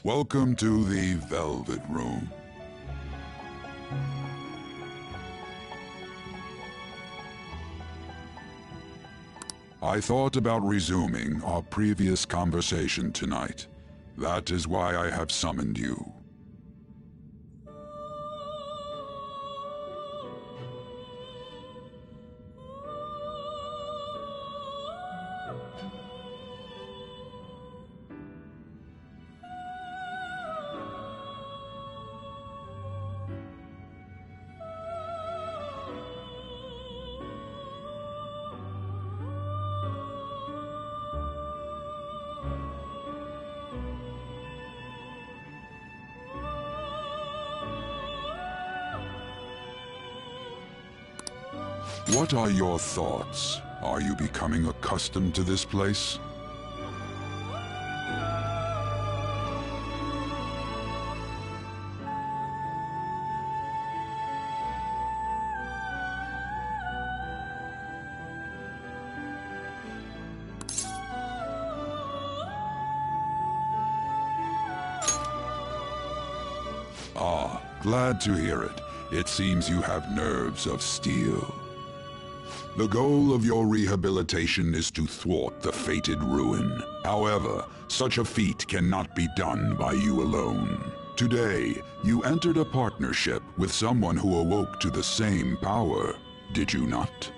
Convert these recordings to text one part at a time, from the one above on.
Welcome to the Velvet Room. I thought about resuming our previous conversation tonight. That is why I have summoned you. What are your thoughts? Are you becoming accustomed to this place? Ah, glad to hear it. It seems you have nerves of steel. The goal of your rehabilitation is to thwart the fated ruin. However, such a feat cannot be done by you alone. Today, you entered a partnership with someone who awoke to the same power, did you not?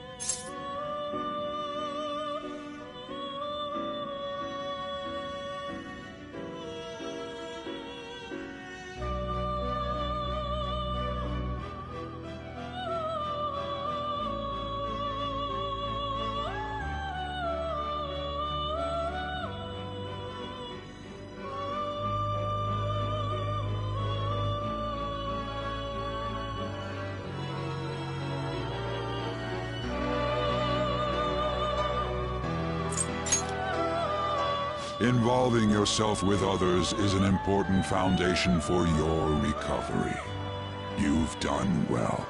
Involving yourself with others is an important foundation for your recovery. You've done well.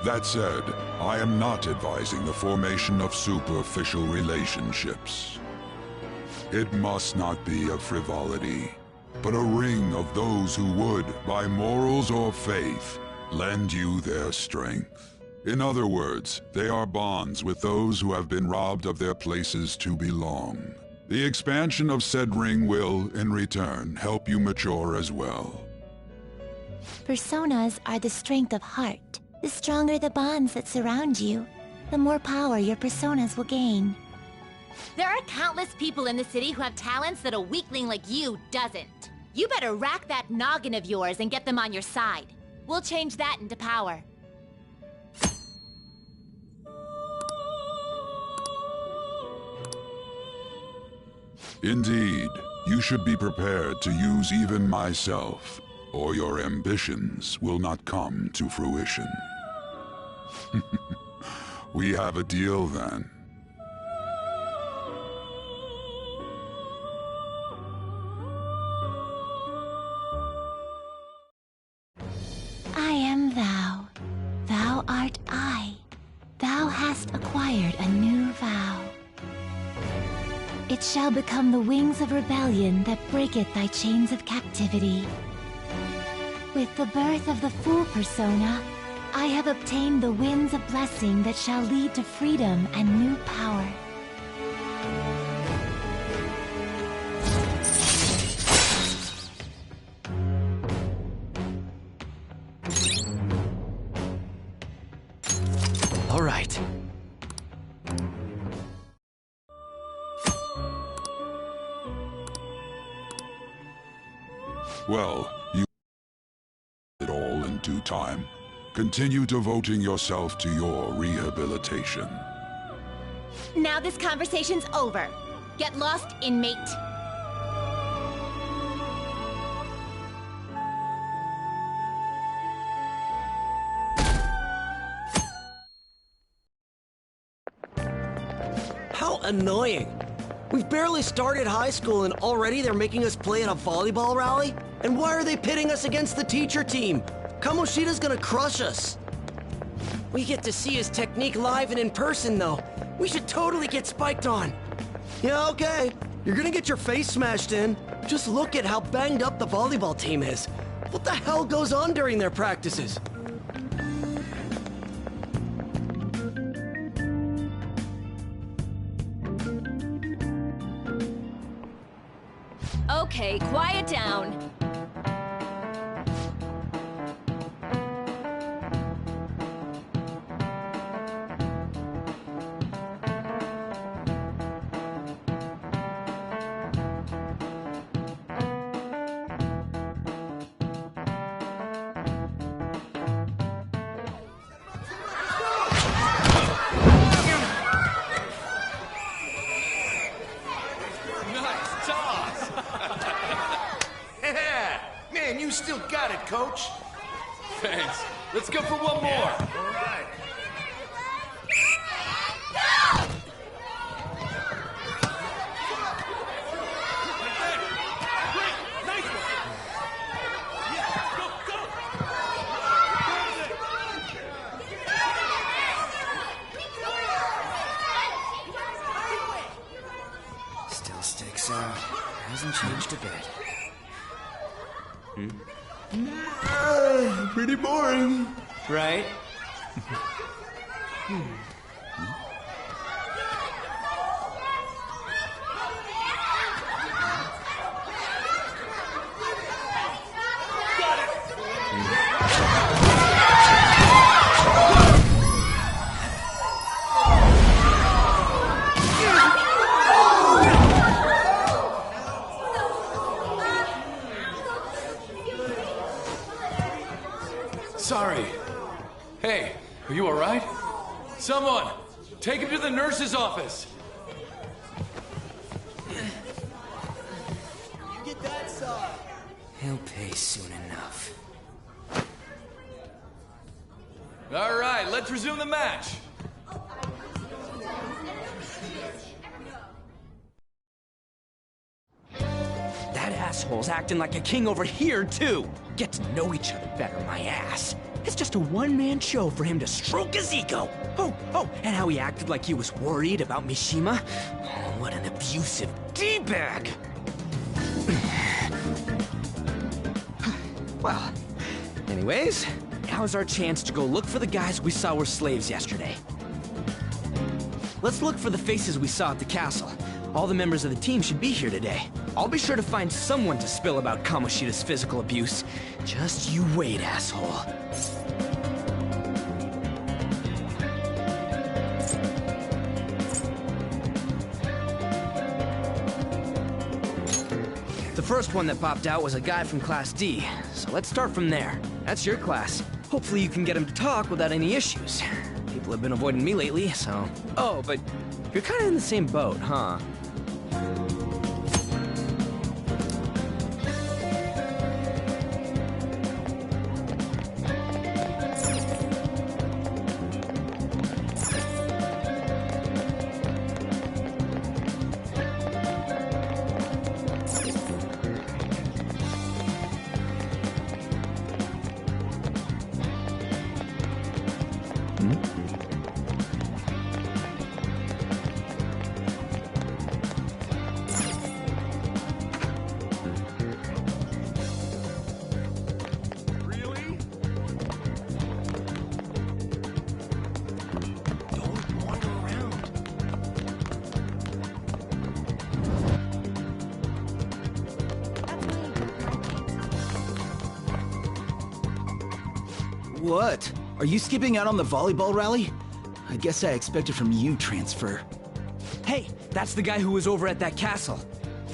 That said, I am not advising the formation of superficial relationships. It must not be a frivolity. but a ring of those who would, by morals or faith, lend you their strength. In other words, they are bonds with those who have been robbed of their places to belong. The expansion of said ring will, in return, help you mature as well. Personas are the strength of heart. The stronger the bonds that surround you, the more power your personas will gain. There are countless people in the city who have talents that a weakling like you doesn't. You better rack that noggin of yours and get them on your side. We'll change that into power. Indeed, you should be prepared to use even myself, or your ambitions will not come to fruition. We have a deal then. I am thou. Thou art I. Thou hast acquired a new vow. It shall become the wings of rebellion that breaketh thy chains of captivity. With the birth of the Fool persona, I have obtained the winds of blessing that shall lead to freedom and new power. All right. Well, you it all in due time. Continue devoting yourself to your rehabilitation. Now this conversation's over. Get lost, inmate. How annoying! We've barely started high school and already they're making us play at a volleyball rally? And why are they pitting us against the teacher team? Kamoshida's gonna crush us. We get to see his technique live and in person, though. We should totally get spiked on. Yeah, okay. You're gonna get your face smashed in. Just look at how banged up the volleyball team is. What the hell goes on during their practices? Okay, quiet down. Man, you still got it, Coach. Thanks. Let's go for one more. All right. Still sticks out. Hasn't changed a bit. Pretty boring. Right? Sorry. Hey, are you all right? Someone, take him to the nurse's office. Get that side. He'll pay soon enough. All right, let's resume the match. That asshole's acting like a king over here, too. Get to know each other better, my ass. It's just a one-man show for him to stroke his ego. Oh, and how he acted like he was worried about Mishima. Oh, what an abusive D-bag. Well, anyways, now's our chance to go look for the guys we saw were slaves yesterday. Let's look for the faces we saw at the castle. All the members of the team should be here today. I'll be sure to find someone to spill about Kamoshida's physical abuse. Just you wait, asshole. The first one that popped out was a guy from Class D, so let's start from there. That's your class. Hopefully you can get him to talk without any issues. People have been avoiding me lately, so... Oh, but you're kind of in the same boat, huh? What? Are you skipping out on the volleyball rally? I guess I expected from you, Transfer. Hey, that's the guy who was over at that castle.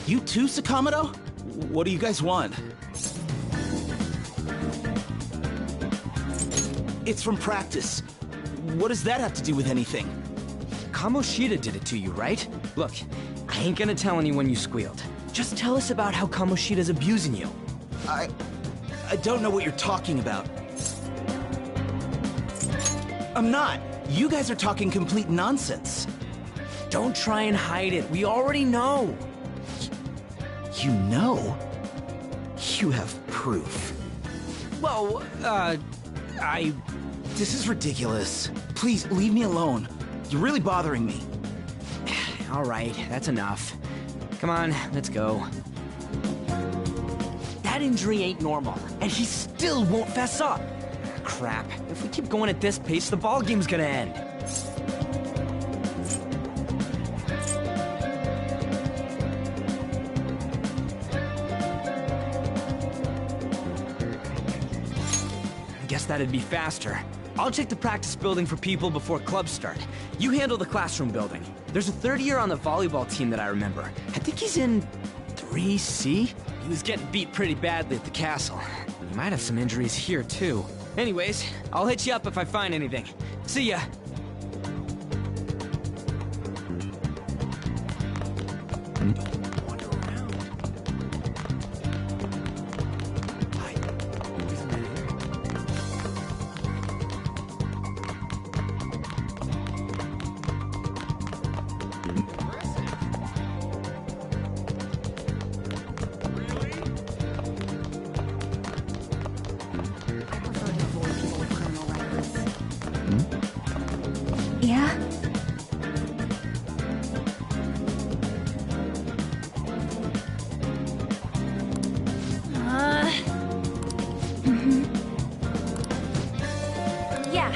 You too, Sakamoto? What do you guys want? It's from practice. What does that have to do with anything? Kamoshida did it to you, right? Look, I ain't gonna tell anyone you squealed. Just tell us about how Kamoshida's abusing you. I don't know what you're talking about. I'm not. You guys are talking complete nonsense. Don't try and hide it. We already know. You know? You have proof. Well, This is ridiculous. Please, leave me alone. You're really bothering me. All right, that's enough. Come on, let's go. That injury ain't normal, and he still won't fess up. Crap. If we keep going at this pace, the ball game's gonna end. I guess that'd be faster. I'll check the practice building for people before clubs start. You handle the classroom building. There's a third year on the volleyball team that I remember. I think he's in 3C? He was getting beat pretty badly at the castle. He might have some injuries here, too. Anyways, I'll hit you up if I find anything. See ya! Yeah? Yeah.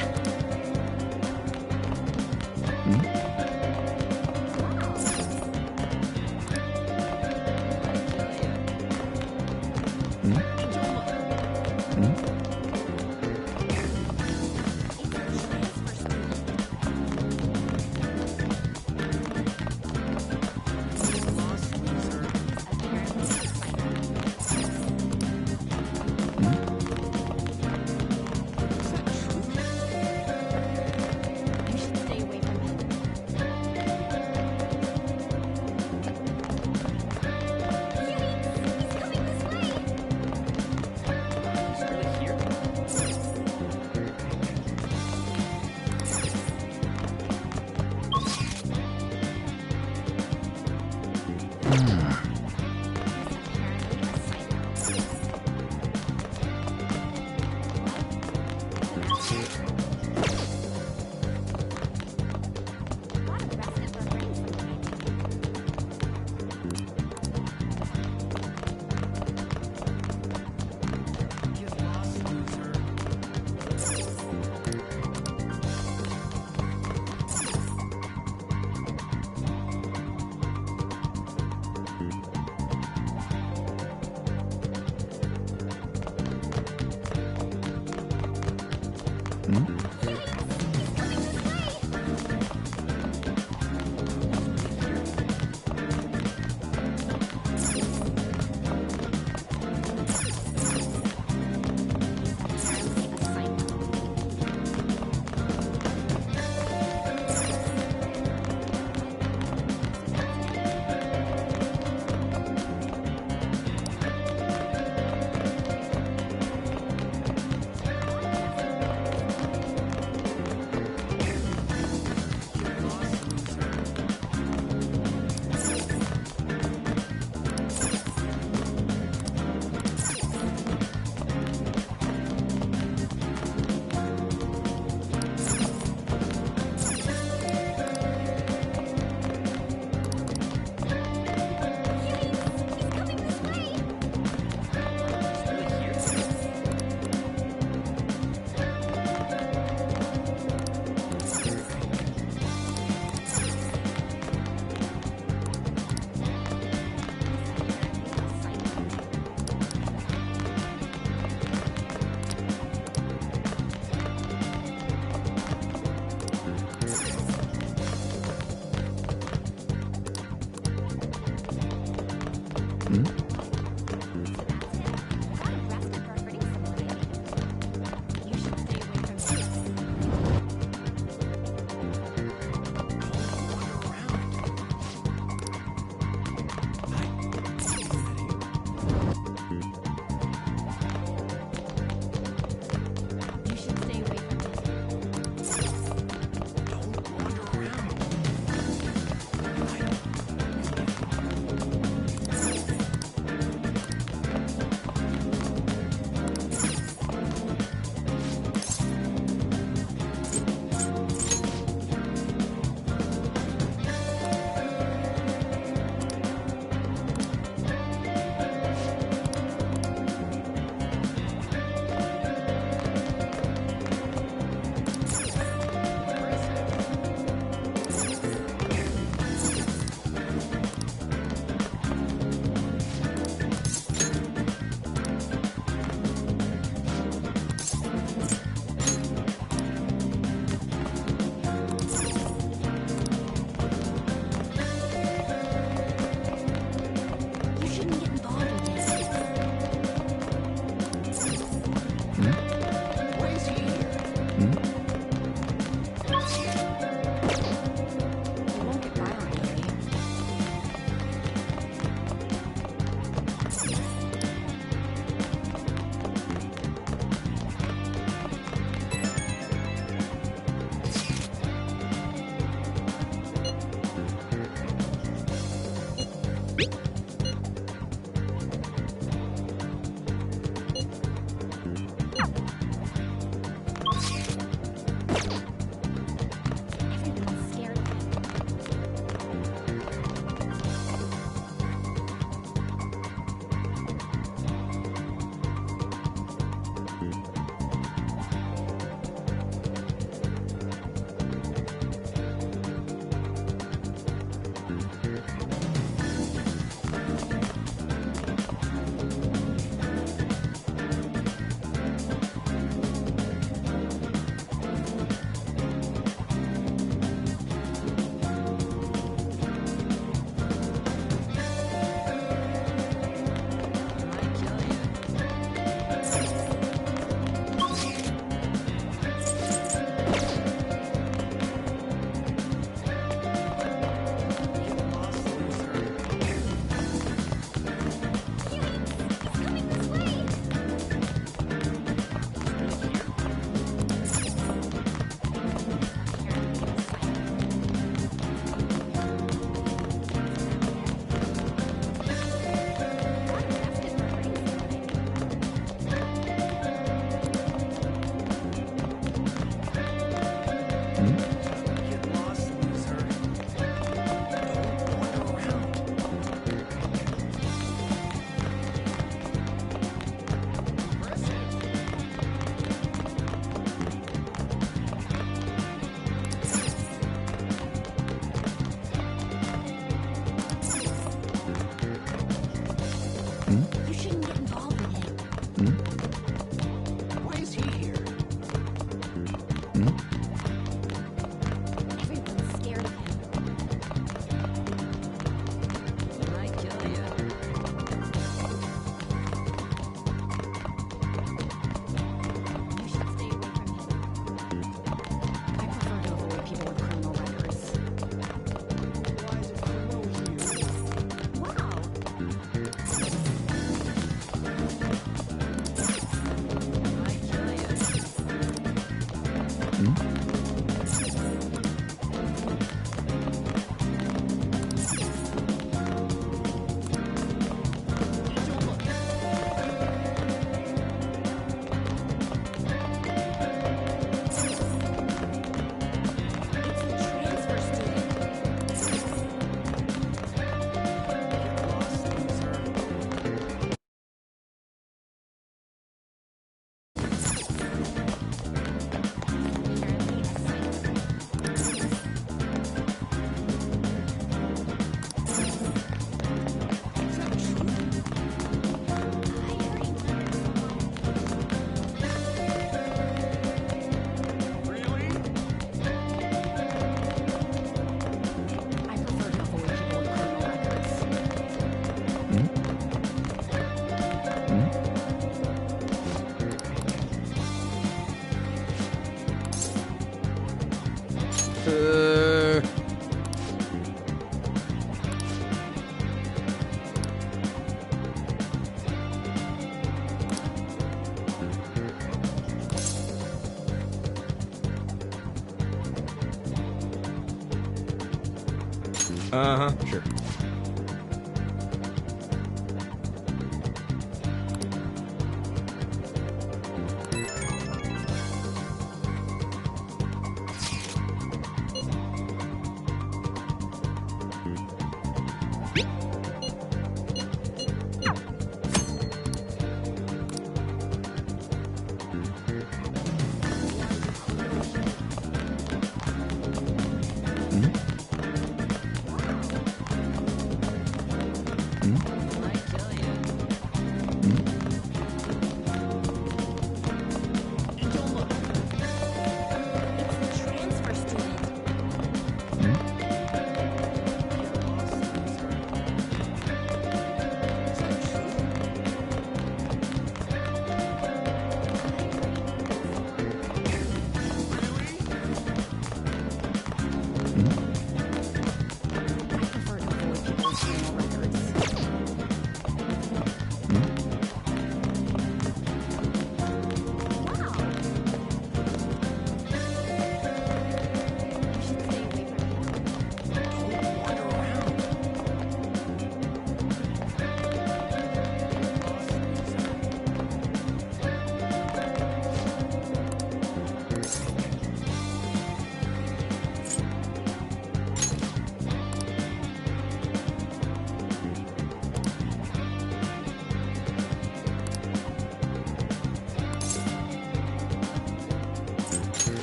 Uh-huh, sure.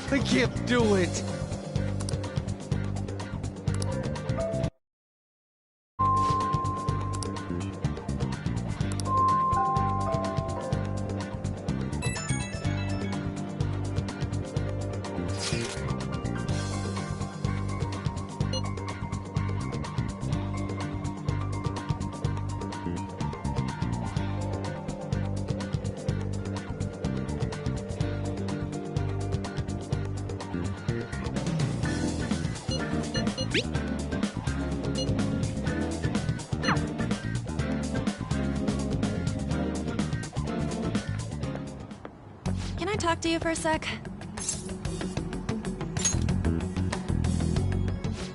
I can't do it! Can I talk to you for a sec?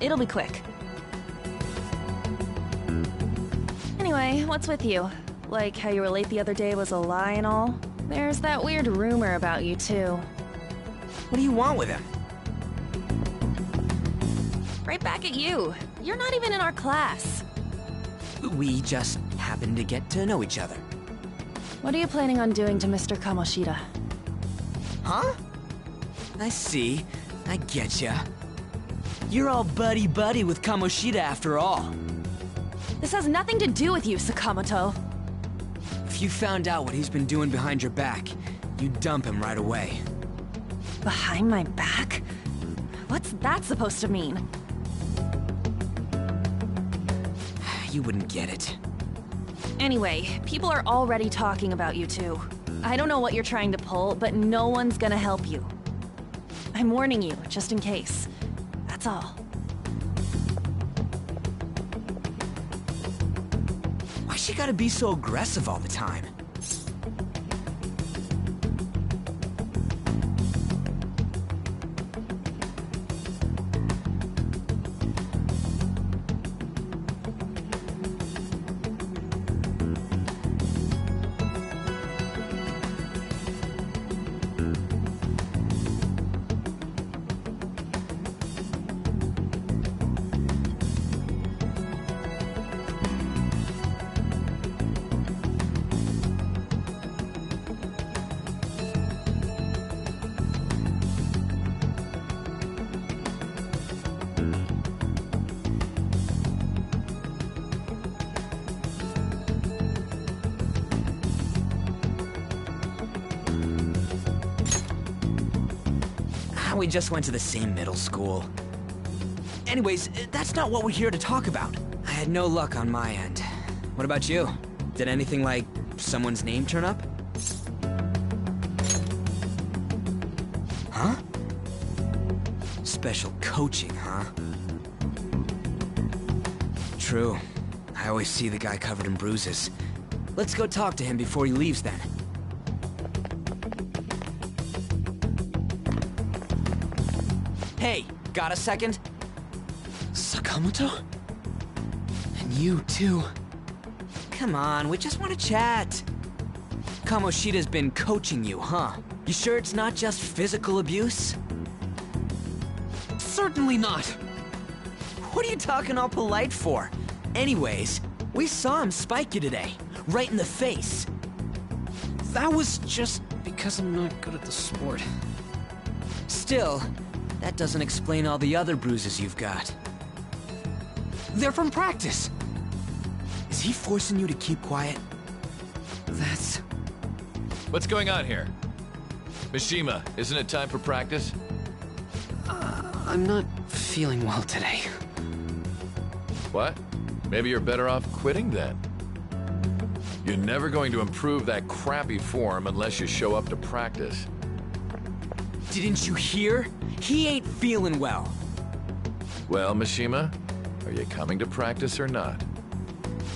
It'll be quick. Anyway, what's with you? Like how you were late the other day was a lie and all? There's that weird rumor about you, too. What do you want with him? Right back at you. You're not even in our class. We just happened to get to know each other. What are you planning on doing to Mr. Kamoshida? Huh? I see. I getcha. You're all buddy-buddy with Kamoshida after all. This has nothing to do with you, Sakamoto. If you found out what he's been doing behind your back, you'd dump him right away. Behind my back? What's that supposed to mean? You wouldn't get it. Anyway, people are already talking about you two. I don't know what you're trying to pull, but no one's gonna help you. I'm warning you, just in case. That's all. Why she gotta be so aggressive all the time? We just went to the same middle school. Anyways, that's not what we're here to talk about. I had no luck on my end. What about you? Did anything like someone's name turn up? Huh? Special coaching, huh? True. I always see the guy covered in bruises. Let's go talk to him before he leaves then. Hey, got a second? Sakamoto? You too. Come on, we just want to chat. Kamoshida's been coaching you, huh? You sure it's not just physical abuse? Certainly not. What are you talking all polite for? Anyways, we saw him spike you today, right in the face. That was just because I'm not good at the sport. Still, that doesn't explain all the other bruises you've got. They're from practice. Is he forcing you to keep quiet? That's... What's going on here? Mishima, isn't it time for practice? I'm not feeling well today. What? Maybe you're better off quitting then. You're never going to improve that crappy form unless you show up to practice. Didn't you hear? He ain't feeling well. Well, Mishima, are you coming to practice or not?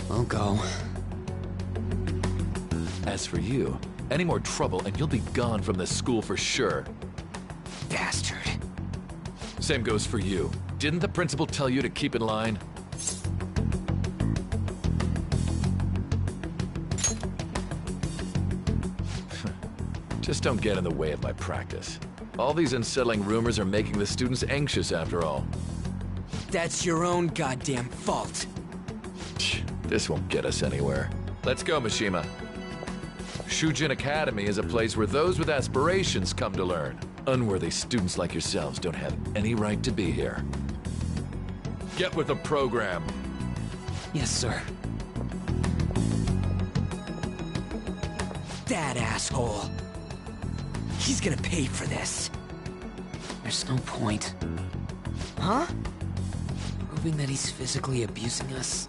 I'll go. As for you, any more trouble and you'll be gone from this school for sure. Bastard. Same goes for you. Didn't the principal tell you to keep in line? Just don't get in the way of my practice. All these unsettling rumors are making the students anxious after all. That's your own goddamn fault. This won't get us anywhere. Let's go, Mishima. Shujin Academy is a place where those with aspirations come to learn. Unworthy students like yourselves don't have any right to be here. Get with the program. Yes, sir. That asshole. He's gonna pay for this. There's no point. Huh? Proving that he's physically abusing us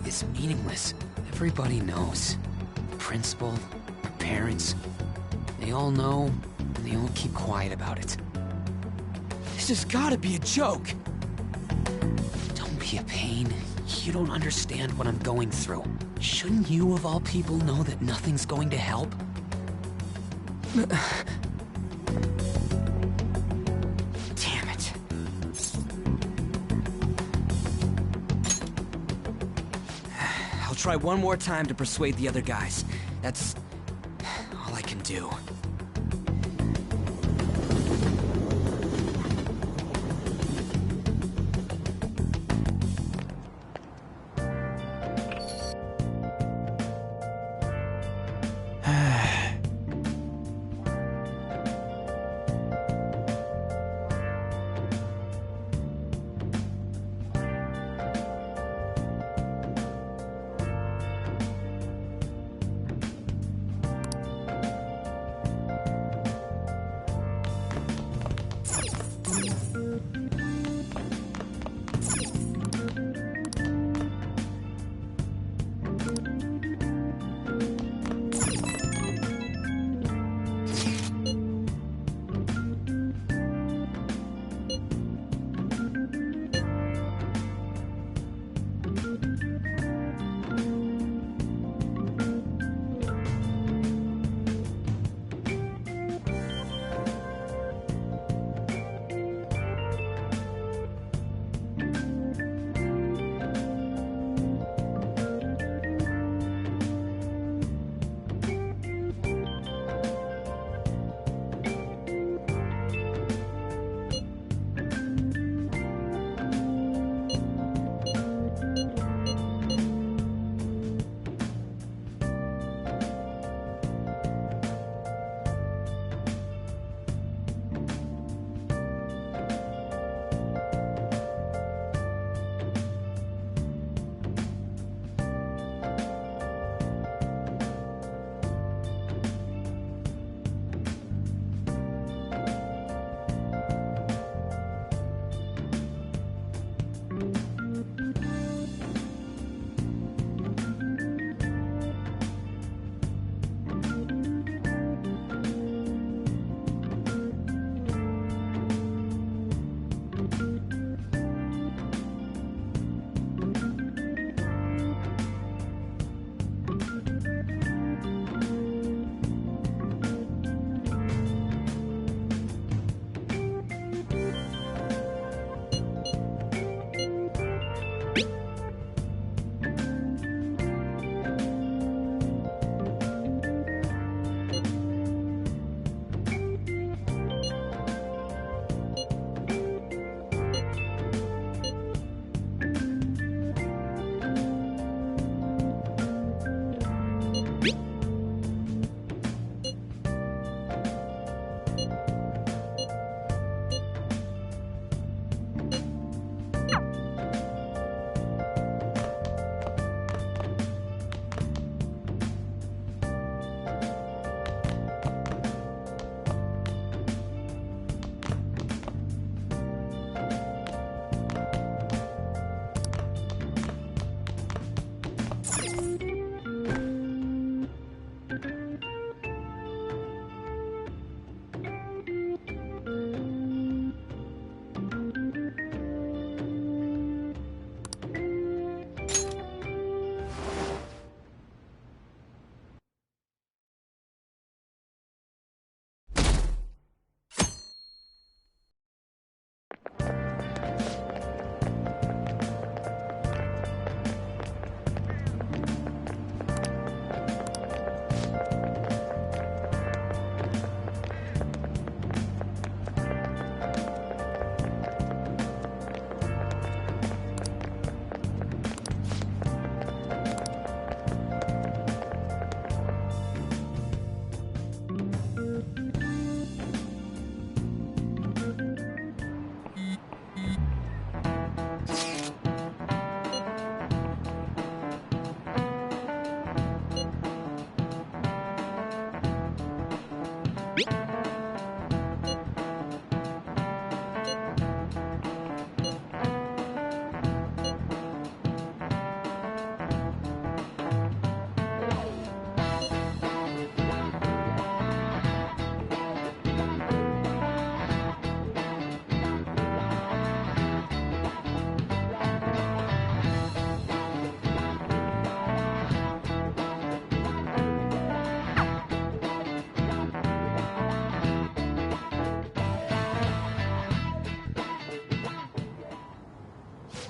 is meaningless. Everybody knows. The principal, our parents, they all know, and they all keep quiet about it. This has gotta be a joke. Don't be a pain. You don't understand what I'm going through. Shouldn't you, of all people, know that nothing's going to help? Damn it. I'll try one more time to persuade the other guys. That's all I can do.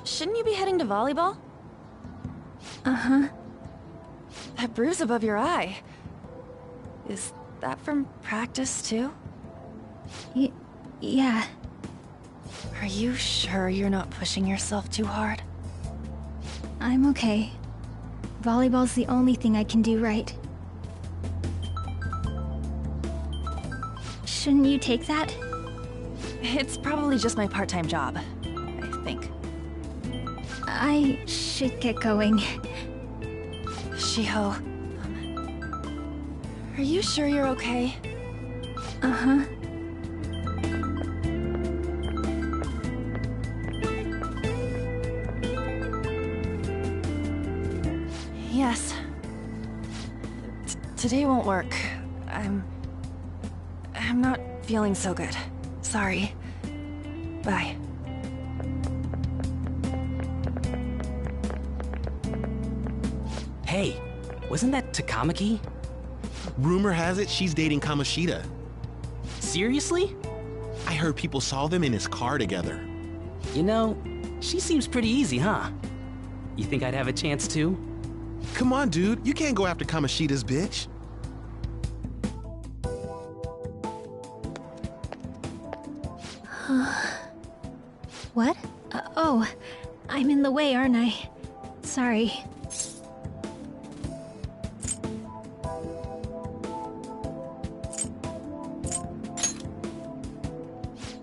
Shouldn't you be heading to volleyball? Uh-huh. That bruise above your eye. Is that from practice, too? Yeah. Are you sure you're not pushing yourself too hard? I'm okay. Volleyball's the only thing I can do right. Shouldn't you take that? It's probably just my part-time job, I think. I should get going. Shiho, are you sure you're okay? Uh-huh. Yes. Today won't work. I'm not feeling so good. Sorry. Bye. Hey, wasn't that Takamaki? Rumor has it she's dating Kamoshida. Seriously? I heard people saw them in his car together. You know, she seems pretty easy, huh? You think I'd have a chance too? Come on, dude. You can't go after Kamoshida's bitch. What? Oh, I'm in the way, aren't I? Sorry.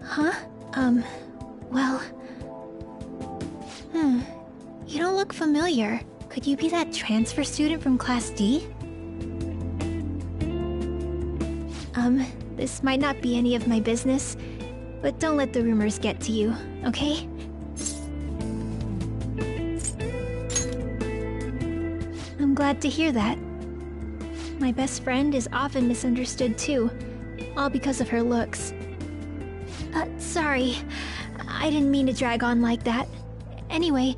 Huh? Well... You don't look familiar. Could you be that transfer student from Class D? This might not be any of my business, but don't let the rumors get to you, okay? I'm glad to hear that. My best friend is often misunderstood too, all because of her looks. Sorry. I didn't mean to drag on like that. Anyway,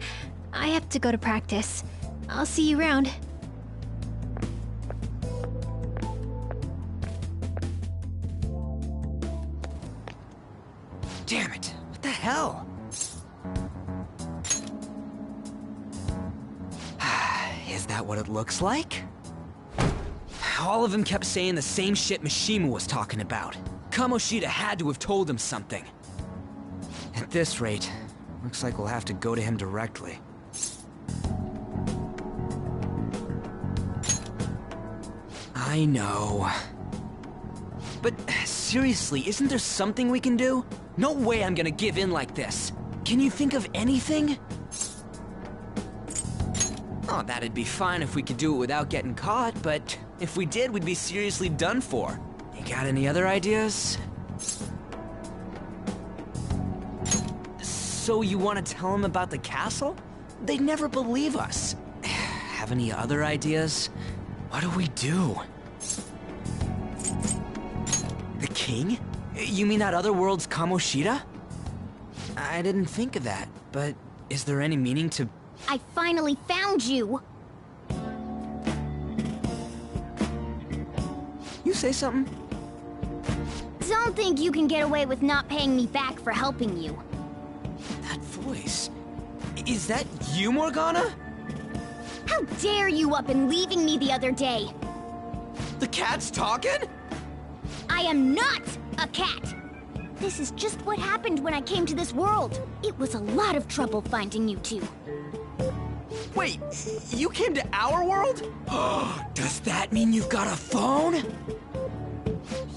I have to go to practice. I'll see you around. Damn it, what the hell? Is that what it looks like? All of them kept saying the same shit Mishima was talking about. Kamoshida had to have told him something. At this rate, looks like we'll have to go to him directly. I know. But seriously, isn't there something we can do? No way I'm gonna give in like this. Can you think of anything? Oh, that'd be fine if we could do it without getting caught, but if we did, we'd be seriously done for. You got any other ideas? So you want to tell them about the castle? They'd never believe us. Have any other ideas? What do we do? The king? You mean that other world's Kamoshida? I didn't think of that, but is there any meaning to... I finally found you! You say something? Don't think you can get away with not paying me back for helping you. That voice... Is that you, Morgana? How dare you up and leaving me the other day? The cat's talking? I am not a cat! This is just what happened when I came to this world. It was a lot of trouble finding you two. Wait, you came to our world? Does that mean you've got a phone?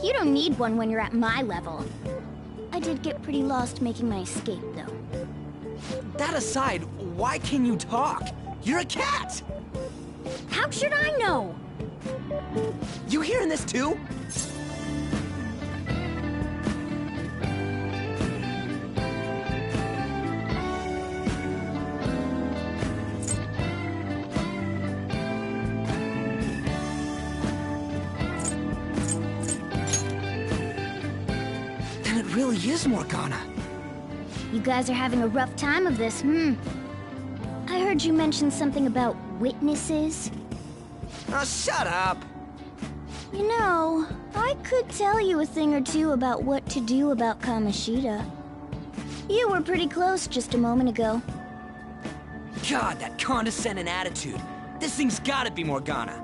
You don't need one when you're at my level. I did get pretty lost making my escape, though. That aside, why can you talk? You're a cat! How should I know? You hearing this too? Then it really is Morgana. You guys are having a rough time of this, I heard you mention something about witnesses. Oh, shut up! You know, I could tell you a thing or two about what to do about Kamoshida. You were pretty close just a moment ago. God, that condescending attitude. This thing's gotta be Morgana.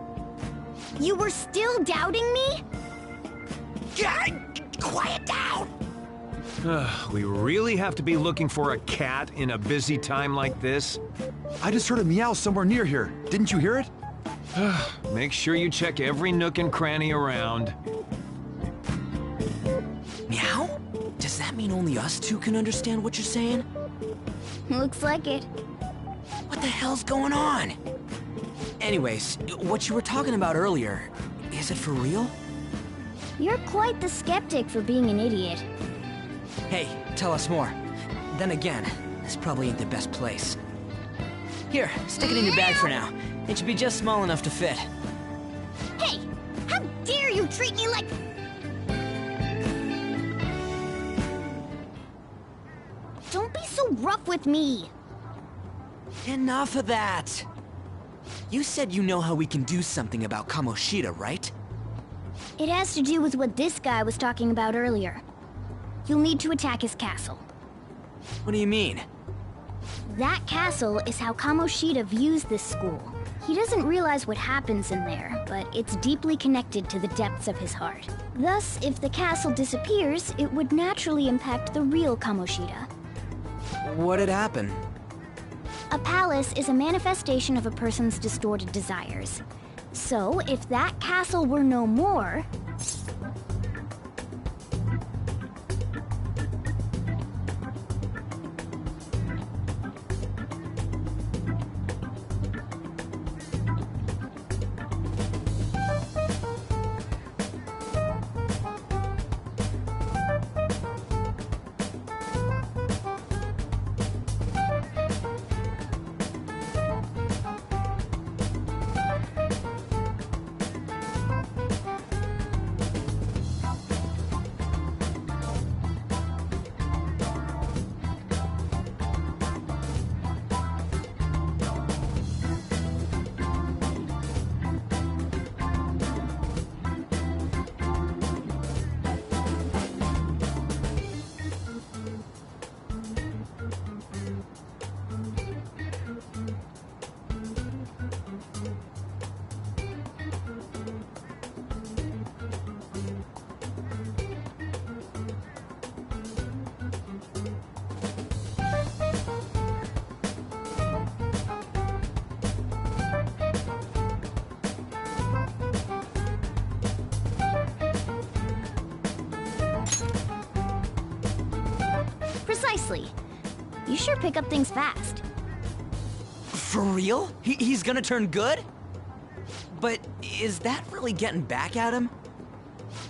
You were still doubting me? Quiet down! We really have to be looking for a cat in a busy time like this? I just heard a meow somewhere near here. Didn't you hear it? Make sure you check every nook and cranny around. Meow? Does that mean only us two can understand what you're saying? Looks like it. What the hell's going on? Anyways, what you were talking about earlier, is it for real? You're quite the skeptic for being an idiot. Hey, tell us more. Then again, this probably ain't the best place. Here, stick it in your bag for now. It should be just small enough to fit. Hey! How dare you treat me like... Don't be so rough with me! Enough of that! You said you know how we can do something about Kamoshida, right? It has to do with what this guy was talking about earlier. You'll need to attack his castle. What do you mean? That castle is how Kamoshida views this school. He doesn't realize what happens in there, but it's deeply connected to the depths of his heart. Thus, if the castle disappears, it would naturally impact the real Kamoshida. What'd happen? A palace is a manifestation of a person's distorted desires. So, if that castle were no more... Precisely. You sure pick up things fast. For real? He's gonna turn good? But is that really getting back at him?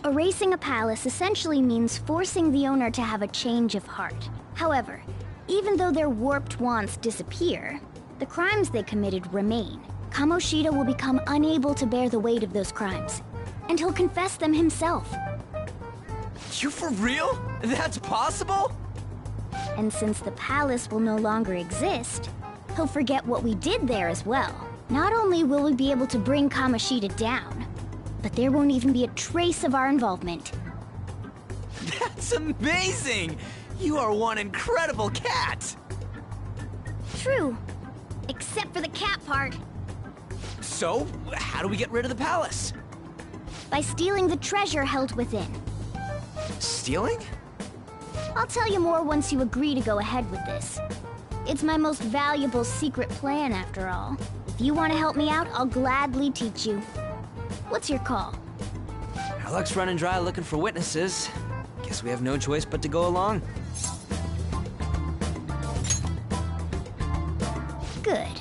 Erasing a palace essentially means forcing the owner to have a change of heart. However, even though their warped wants disappear, the crimes they committed remain. Kamoshida will become unable to bear the weight of those crimes, and he'll confess them himself. You for real? That's possible? And since the palace will no longer exist, he'll forget what we did there as well. Not only will we be able to bring Kamoshida down, but there won't even be a trace of our involvement. That's amazing! You are one incredible cat! True. Except for the cat part. So, how do we get rid of the palace? By stealing the treasure held within. Stealing? I'll tell you more once you agree to go ahead with this. It's my most valuable secret plan, after all. If you want to help me out, I'll gladly teach you. What's your call? Our luck's running dry looking for witnesses. Guess we have no choice but to go along. Good.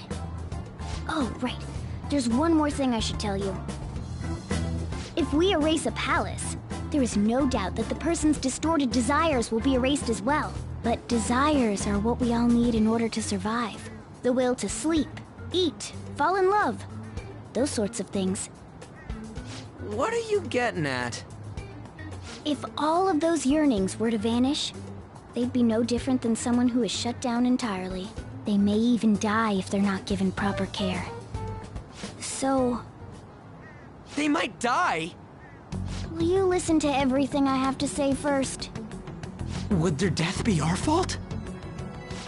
Oh, right. There's one more thing I should tell you. If we erase a palace, there is no doubt that the person's distorted desires will be erased as well. But desires are what we all need in order to survive. The will to sleep, eat, fall in love. Those sorts of things. What are you getting at? If all of those yearnings were to vanish, they'd be no different than someone who is shut down entirely. They may even die if they're not given proper care. So... They might die? Will you listen to everything I have to say first? Would their death be our fault?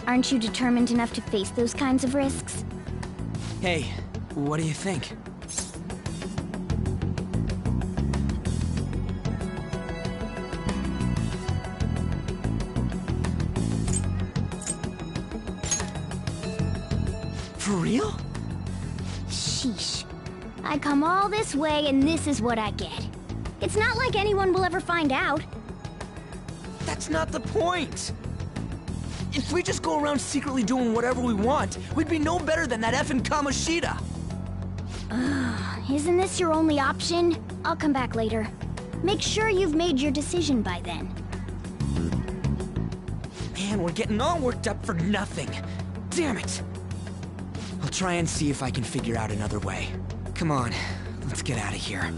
Aren't you determined enough to face those kinds of risks? Hey, what do you think? For real? Sheesh. I come all this way and this is what I get. It's not like anyone will ever find out. That's not the point! If we just go around secretly doing whatever we want, we'd be no better than that effing Kamoshida! Isn't this your only option? I'll come back later. Make sure you've made your decision by then. Man, we're getting all worked up for nothing. Damn it! I'll try and see if I can figure out another way. Come on, let's get out of here.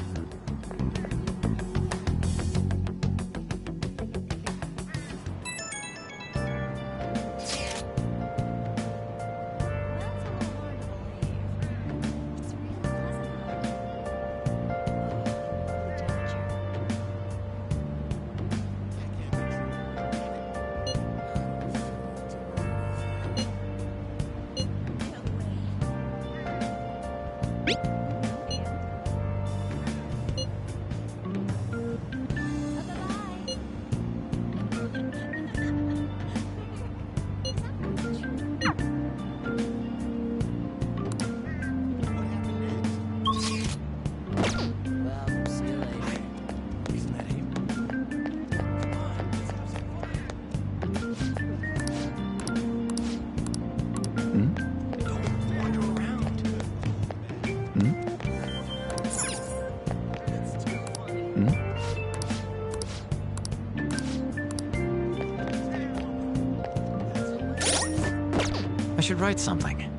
I should write something.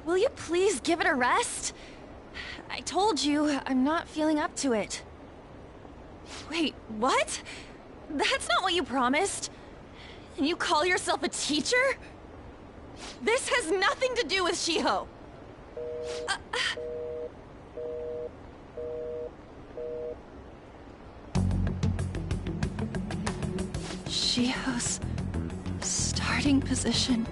Will you please give it a rest? I told you, I'm not feeling up to it. Wait, what? That's not what you promised. And you call yourself a teacher? This has nothing to do with Shiho. Shiho's starting position.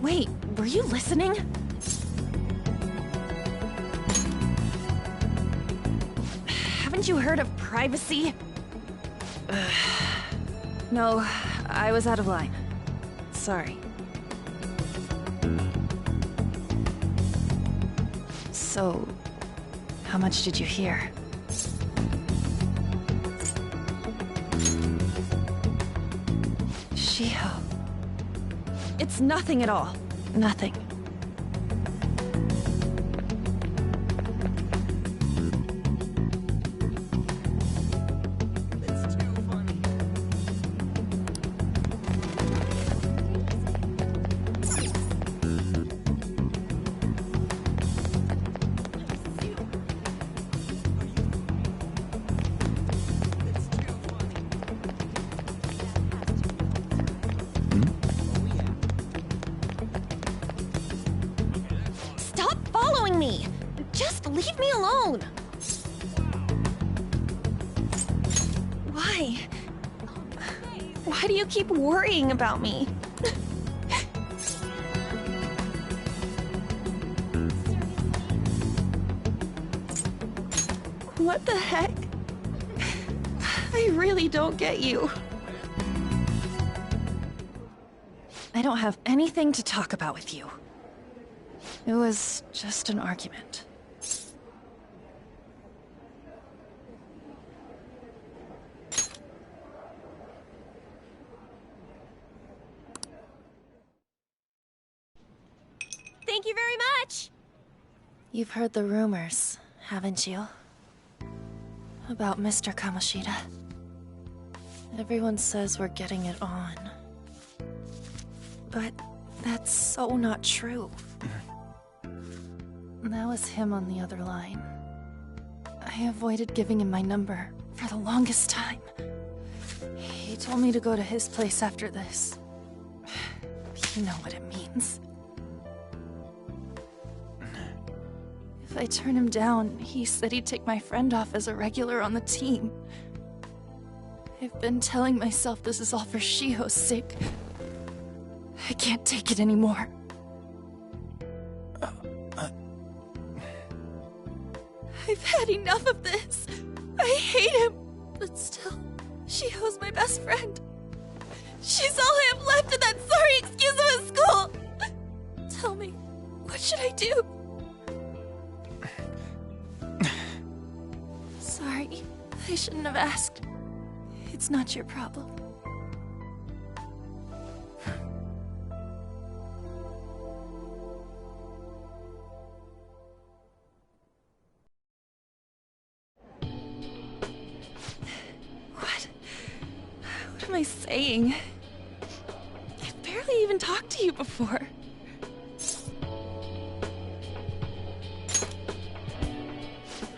Wait, were you listening? Haven't you heard of privacy? No, I was out of line. Sorry. So, how much did you hear? Shiho. It's nothing at all. Nothing. Me. Just leave me alone. Why? Why do you keep worrying about me? What the heck? I really don't get you. I don't have anything to talk about with you. It was just an argument. Thank you very much! You've heard the rumors, haven't you? About Mr. Kamoshida. Everyone says we're getting it on. But that's so not true. That was him on the other line. I avoided giving him my number for the longest time. He told me to go to his place after this. You know what it means. If I turn him down, he said he'd take my friend off as a regular on the team. I've been telling myself this is all for Shiho's sake. I can't take it anymore. I've had enough of this. I hate him. But still, Shiho's my best friend. She's all I have left in that sorry excuse of a school. Tell me, what should I do? Sorry, I shouldn't have asked. It's not your problem. What am I saying? I've barely even talked to you before.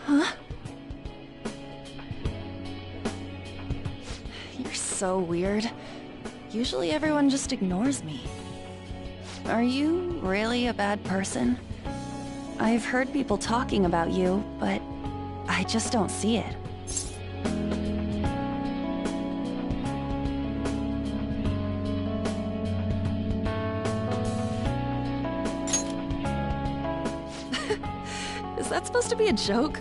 Huh? You're so weird. Usually everyone just ignores me. Are you really a bad person? I've heard people talking about you, but I just don't see it. Is that supposed to be a joke?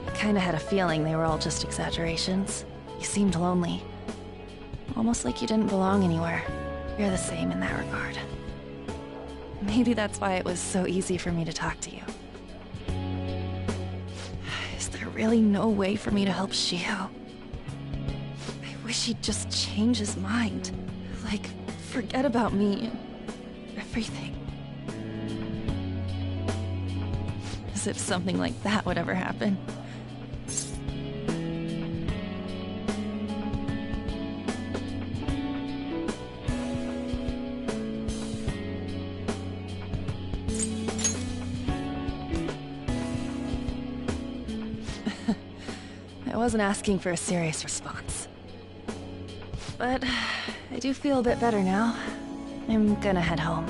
I kinda had a feeling they were all just exaggerations. You seemed lonely. Almost like you didn't belong anywhere. You're the same in that regard. Maybe that's why it was so easy for me to talk to you. Is there really no way for me to help Shiho? I wish he'd just change his mind. Like, forget about me and everything. As if something like that would ever happen. I wasn't asking for a serious response. But I do feel a bit better now. I'm gonna head home.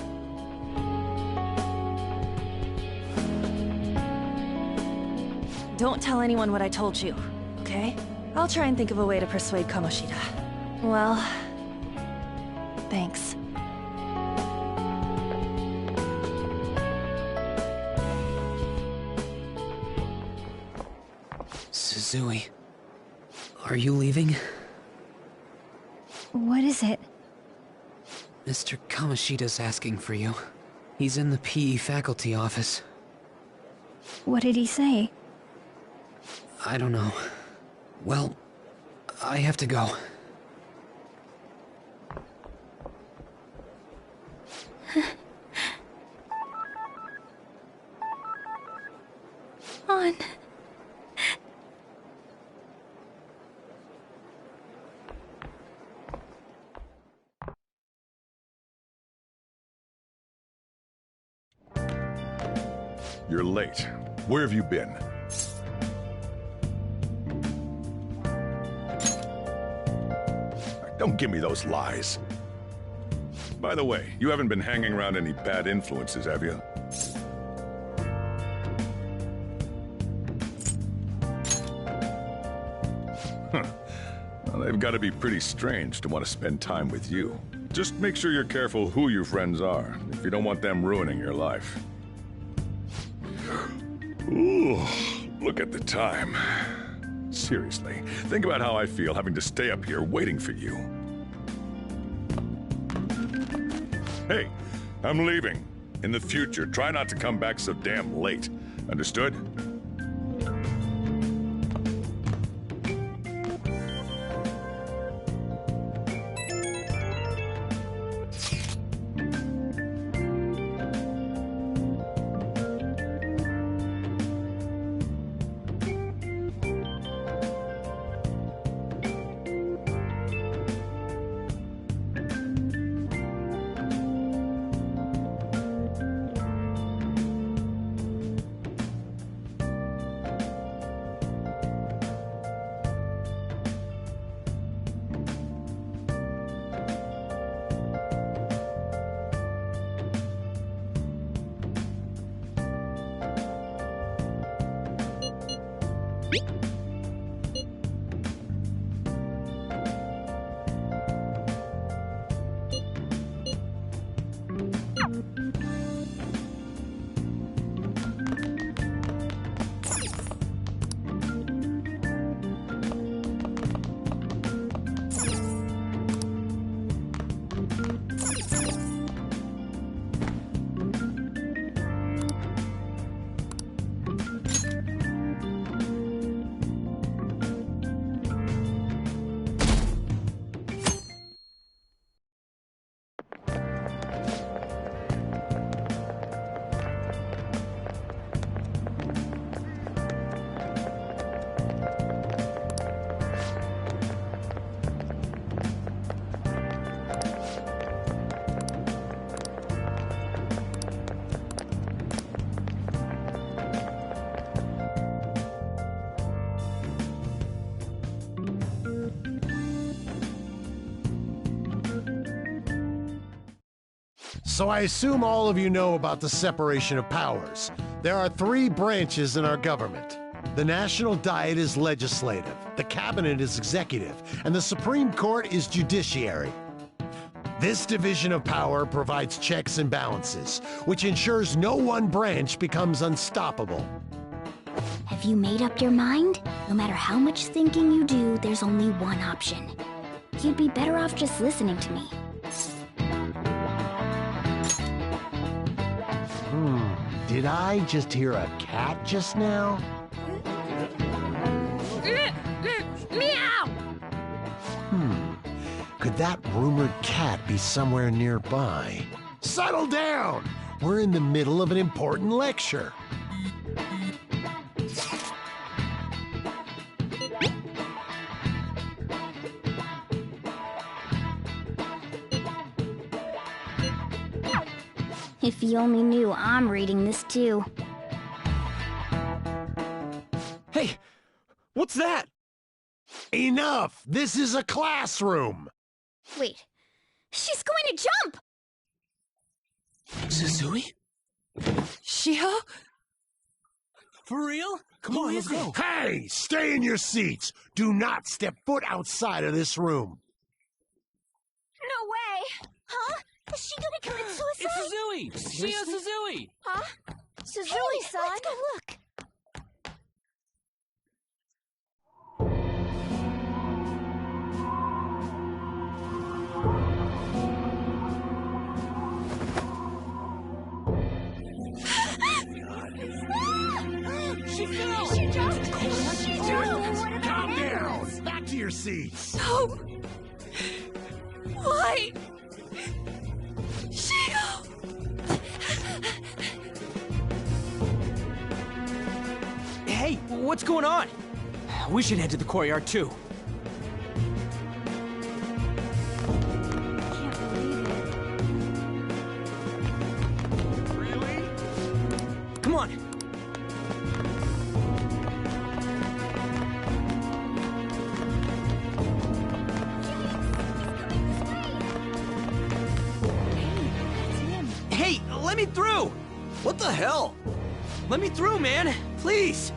Don't tell anyone what I told you, okay? I'll try and think of a way to persuade Kamoshida. Well, thanks. Suzui, are you leaving? What is it? Mr. Kamoshida's asking for you. He's in the PE faculty office. What did he say? I don't know. Well, I have to go. On. You're late. Where have you been? Don't give me those lies. By the way, you haven't been hanging around any bad influences, have you? Huh. Well, they've got to be pretty strange to want to spend time with you. Just make sure you're careful who your friends are, if you don't want them ruining your life. Ooh, look at the time. Seriously, think about how I feel having to stay up here waiting for you. Hey, I'm leaving. In the future, try not to come back so damn late. Understood? So I assume all of you know about the separation of powers. There are 3 branches in our government. The National Diet is legislative, the Cabinet is executive, and the Supreme Court is judiciary. This division of power provides checks and balances, which ensures no one branch becomes unstoppable. Have you made up your mind? No matter how much thinking you do, there's only one option. You'd be better off just listening to me. Did I just hear a cat just now? Meow! Could that rumored cat be somewhere nearby? Settle down! We're in the middle of an important lecture. If you only knew I'm reading this too. Hey, what's that? Enough! This is a classroom! Wait, she's going to jump! Suzui? Shiho? For real? Come on, let's go. Hey, stay in your seats! Do not step foot outside of this room. No way! Huh? Is she gonna commit suicide? It's Suzui! Shio Suzui! Huh? Suzui-san? Let's go look. She fell! She jumped! She jumped! Calm down! Back to your seats! No! Why? Shio! Hey, what's going on? We should head to the courtyard too. Really? Come on. Hey, let me through! What the hell? Let me through, man! Please!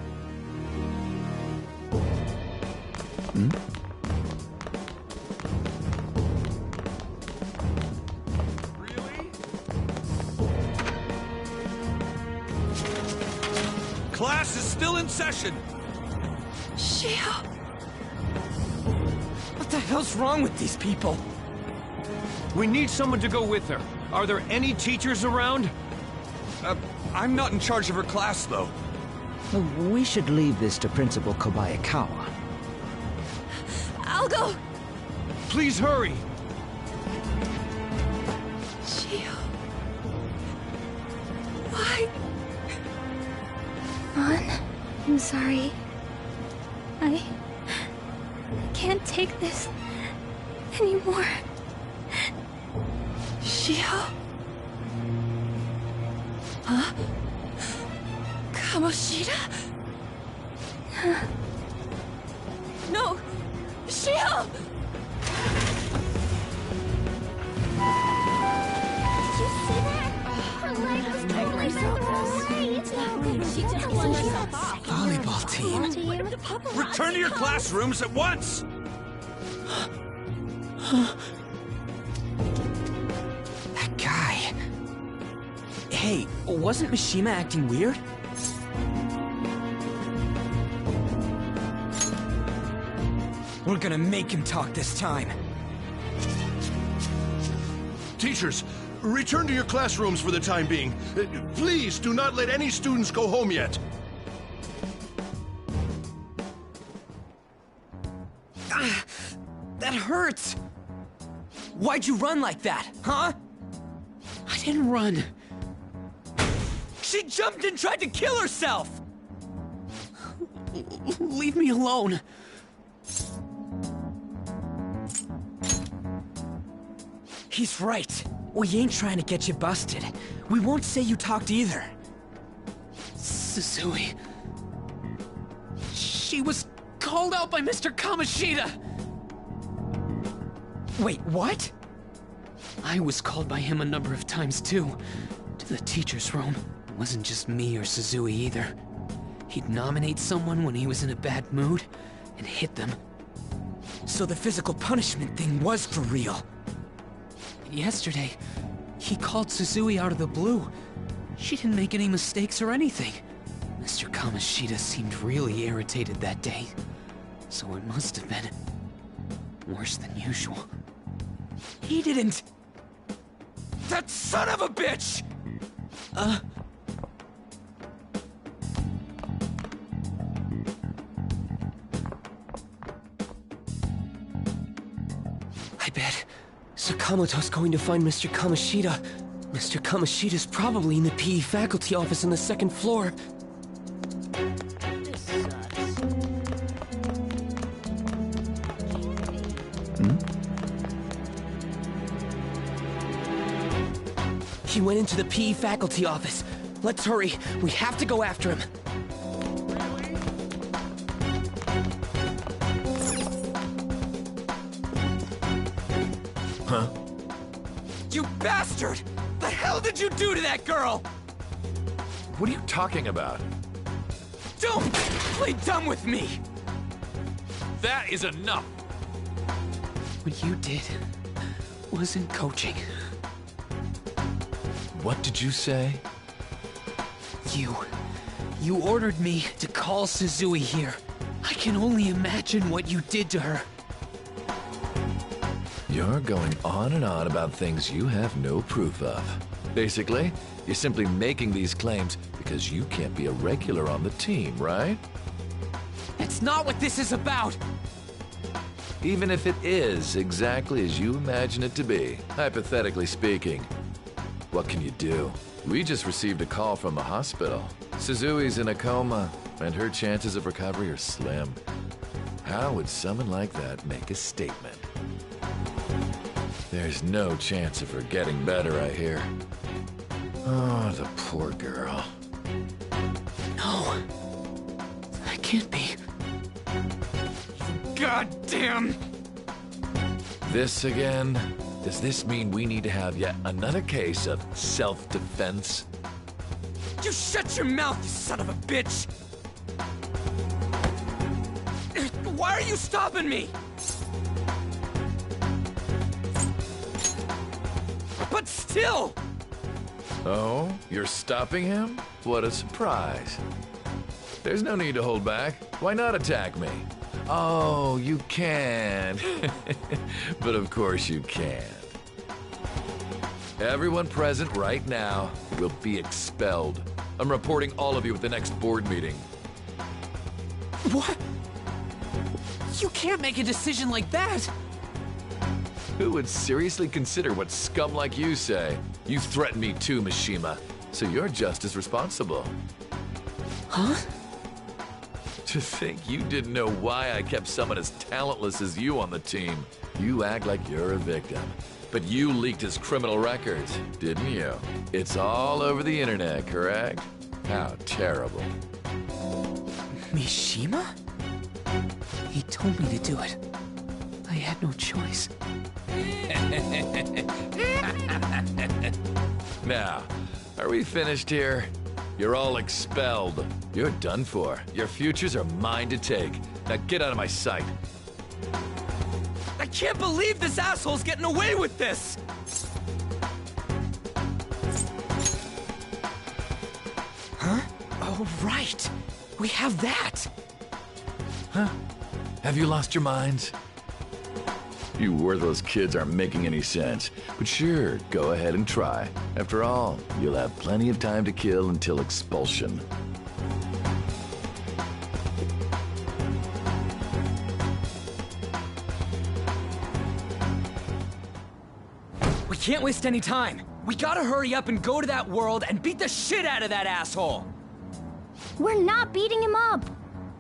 Class is still in session. Shio! What the hell's wrong with these people? We need someone to go with her. Are there any teachers around? I'm not in charge of her class, though. We should leave this to Principal Kobayakawa. I'll go! Please hurry! Shio... Why? Ron, I'm sorry. I can't take this anymore. Shio? Huh? Kamoshida? No! Shio! Did you see that? Her leg was totally bent the wrong way. It's not good. She just flung herself off. Volleyball team. Return to your classrooms at once! That guy... Hey, wasn't Mishima acting weird? We're gonna make him talk this time. Teachers, return to your classrooms for the time being. Please do not let any students go home yet. That hurts! Why'd you run like that, huh? I didn't run. She jumped and tried to kill herself! Leave me alone. He's right. We ain't trying to get you busted. We won't say you talked either. Suzui... She was called out by Mr. Kamoshida! Wait, what? I was called by him a number of times too, to the teacher's room. It wasn't just me or Suzui either. He'd nominate someone when he was in a bad mood, and hit them. So the physical punishment thing was for real. And yesterday, he called Suzui out of the blue. She didn't make any mistakes or anything. Mr. Kamoshida seemed really irritated that day, so it must have been worse than usual. He didn't... That son of a bitch! I bet Sakamoto's going to find Mr. Kamoshida. Mr. Kamoshida's probably in the PE faculty office on the second floor. He went into the PE faculty office. Let's hurry. We have to go after him. Huh? You bastard! The hell did you do to that girl? What are you talking about? Don't play dumb with me! That is enough! What you did wasn't coaching. What did you say? You ordered me to call Suzui here. I can only imagine what you did to her. You're going on and on about things you have no proof of. Basically, you're simply making these claims because you can't be a regular on the team, right? That's not what this is about! Even if it is exactly as you imagine it to be, hypothetically speaking, what can you do? We just received a call from the hospital. Suzui's in a coma, and her chances of recovery are slim. How would someone like that make a statement? There's no chance of her getting better, I hear. Oh, the poor girl. No. That can't be. Goddamn! This again? Does this mean we need to have yet another case of self-defense? You shut your mouth, you son of a bitch! Why are you stopping me? But still! Oh, you're stopping him? What a surprise. There's no need to hold back. Why not attack me? Oh, you can. But of course you can't. Everyone present right now will be expelled. I'm reporting all of you at the next board meeting. What? You can't make a decision like that! Who would seriously consider what scum like you say? You threatened me too, Mishima, so you're just as responsible. Huh? To think you didn't know why I kept someone as talentless as you on the team. You act like you're a victim. But you leaked his criminal records, didn't you? It's all over the internet, correct? How terrible. Mishima? He told me to do it. I had no choice. Now, are we finished here? You're all expelled. You're done for. Your futures are mine to take. Now get out of my sight. I can't believe this asshole's getting away with this! Huh? Oh, right. We have that. Huh? Have you lost your minds? You worthless kids aren't making any sense. But sure, go ahead and try. After all, you'll have plenty of time to kill until expulsion. We can't waste any time. We gotta hurry up and go to that world and beat the shit out of that asshole! We're not beating him up!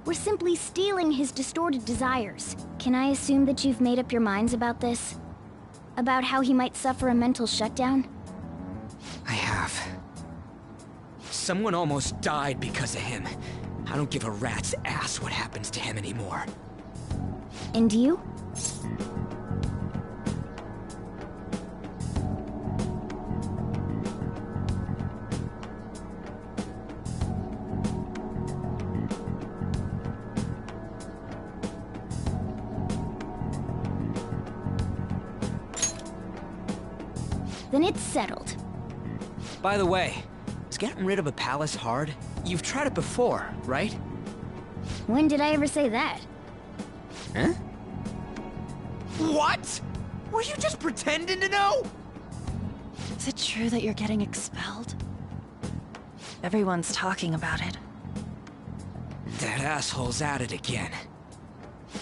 We're simply stealing his distorted desires. Can I assume that you've made up your minds about this? About how he might suffer a mental shutdown? I have. Someone almost died because of him. I don't give a rat's ass what happens to him anymore. And you? Then it's settled. By the way, is getting rid of a palace hard? You've tried it before, right? When did I ever say that? Huh? What? Were you just pretending to know? Is it true that you're getting expelled? Everyone's talking about it. That asshole's at it again.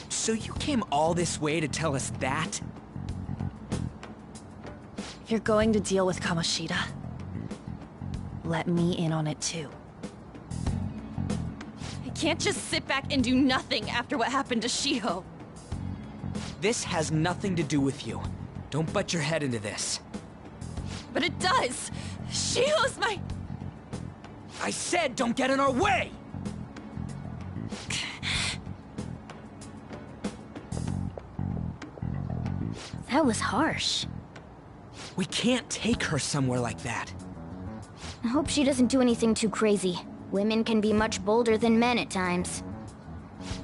So you came all this way to tell us that? If you're going to deal with Kamoshida, let me in on it too. I can't just sit back and do nothing after what happened to Shiho. This has nothing to do with you. Don't butt your head into this. But it does! Shiho's my... I said don't get in our way! That was harsh. We can't take her somewhere like that. I hope she doesn't do anything too crazy. Women can be much bolder than men at times.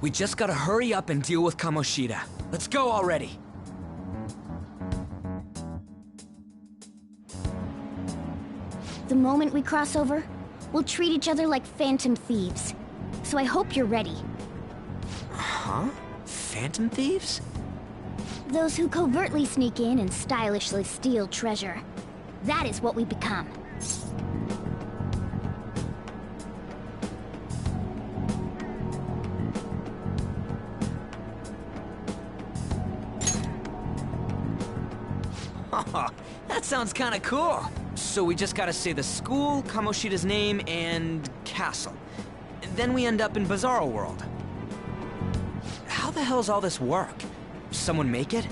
We just gotta hurry up and deal with Kamoshida. Let's go already. The moment we cross over, we'll treat each other like phantom thieves. So I hope you're ready. Huh? Phantom thieves? Those who covertly sneak in and stylishly steal treasure. That is what we become. That sounds kinda cool. So we just gotta say the school, Kamoshida's name, and castle. Then we end up in Bizarro World. How the hell's all this work? Someone make it?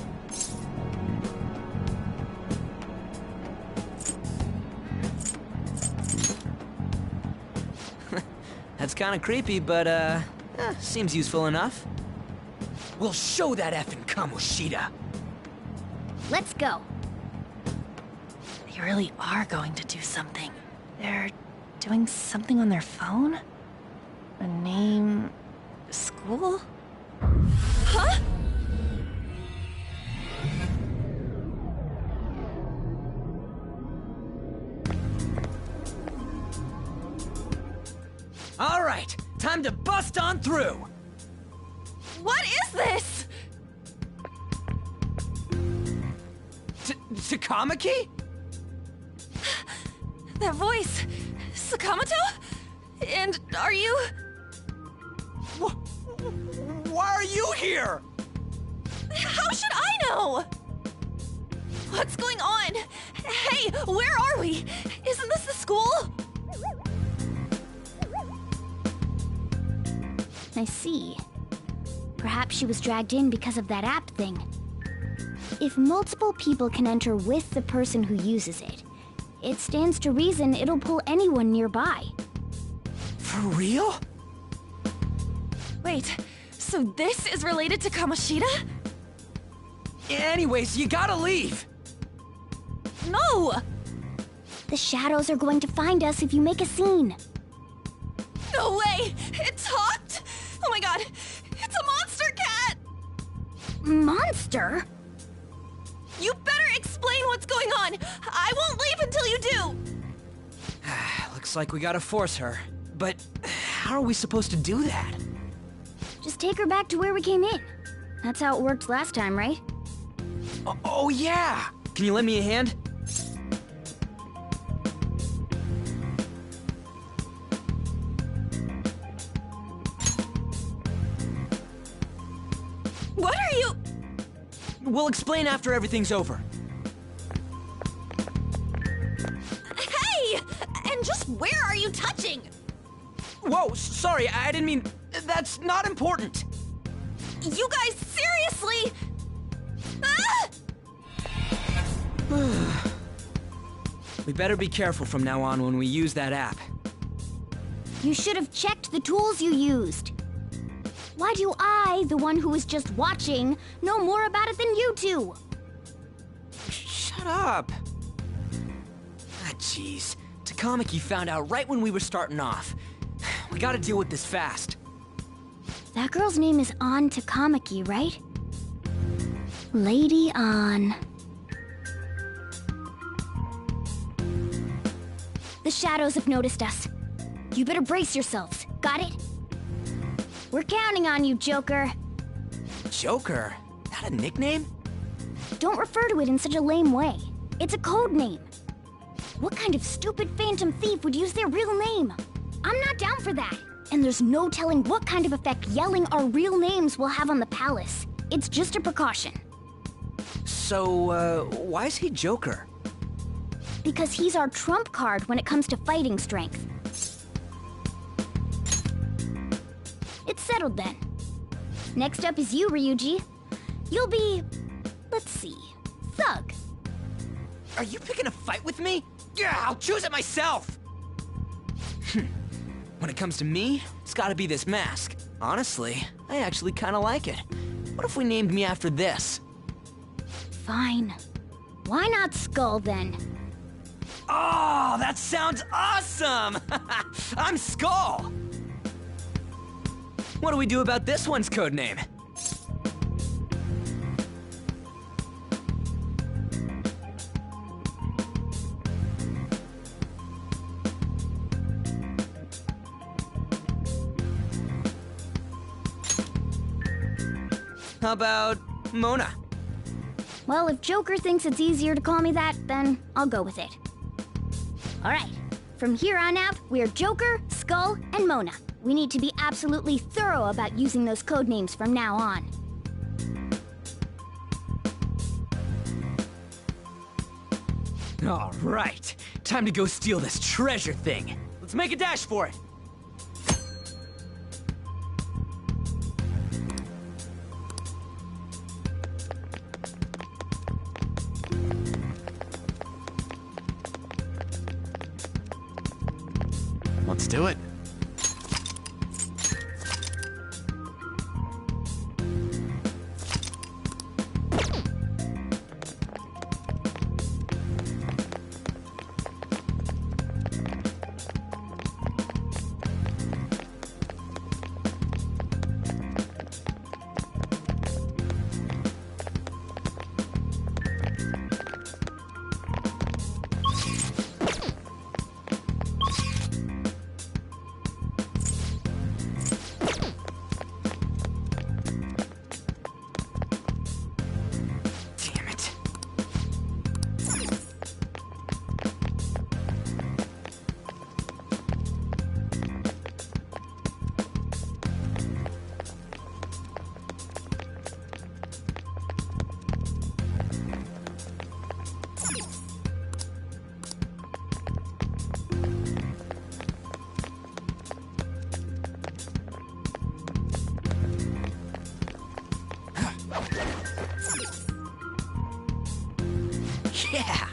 That's kinda creepy, but seems useful enough. We'll show that effing Kamoshida. Let's go. They really are going to do something. They're doing something on their phone? A name... school? Huh? All right, time to bust on through. What is this? Takamaki? That voice... Sakamoto? And are you... Why are you here? How should I know? What's going on? Hey, where are we? Isn't this the school? I see. Perhaps she was dragged in because of that app thing. If multiple people can enter with the person who uses it, it stands to reason it'll pull anyone nearby. For real? Wait, so this is related to Kamoshida? Anyways, you gotta leave! No! The shadows are going to find us if you make a scene. No way! It talked? Oh my god! It's a monster cat! Monster? You better explain what's going on! I won't leave until you do! Looks like we gotta force her. But how are we supposed to do that? Just take her back to where we came in. That's how it worked last time, right? Oh yeah! Can you lend me a hand? What are you... We'll explain after everything's over. Hey! And just where are you touching? Whoa, sorry, I didn't mean... That's not important. You guys, seriously? Ah! We better be careful from now on when we use that app. You should have checked the tools you used. Why do I, the one who was just watching, know more about it than you two? Shut up. Ah, jeez. Takamaki found out right when we were starting off. We gotta deal with this fast. That girl's name is An Takamaki, right? Lady An. The shadows have noticed us. You better brace yourselves. Got it? We're counting on you, Joker. Joker? That a nickname? Don't refer to it in such a lame way. It's a code name. What kind of stupid phantom thief would use their real name? I'm not down for that. And there's no telling what kind of effect yelling our real names will have on the palace. It's just a precaution. So, why is he Joker? Because he's our trump card when it comes to fighting strength. It's settled then. Next up is you, Ryuji. You'll be... let's see... Thug. Are you picking a fight with me? Yeah, I'll choose it myself! When it comes to me, it's gotta be this mask. Honestly, I actually kinda like it. What if we named me after this? Fine. Why not Skull, then? Oh, that sounds awesome! I'm Skull! What do we do about this one's codename? How about Mona? Well, if Joker thinks it's easier to call me that, then I'll go with it. Alright, from here on out, we're Joker, Skull, and Mona. We need to be absolutely thorough about using those code names from now on. Alright, time to go steal this treasure thing. Let's make a dash for it. Let's do it. Yeah!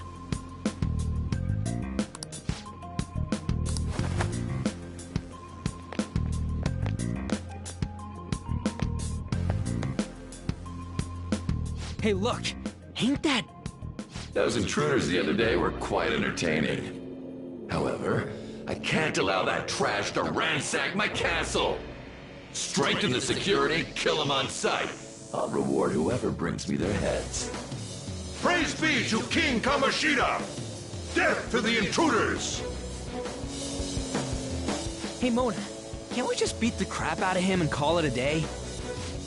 Hey, look! Ain't that... Those intruders the other day were quite entertaining. However, I can't allow that trash to ransack my castle! Strengthen the security, kill them on sight. I'll reward whoever brings me their heads. Praise be to King Kamoshida! Death to the intruders! Hey, Mona, can't we just beat the crap out of him and call it a day?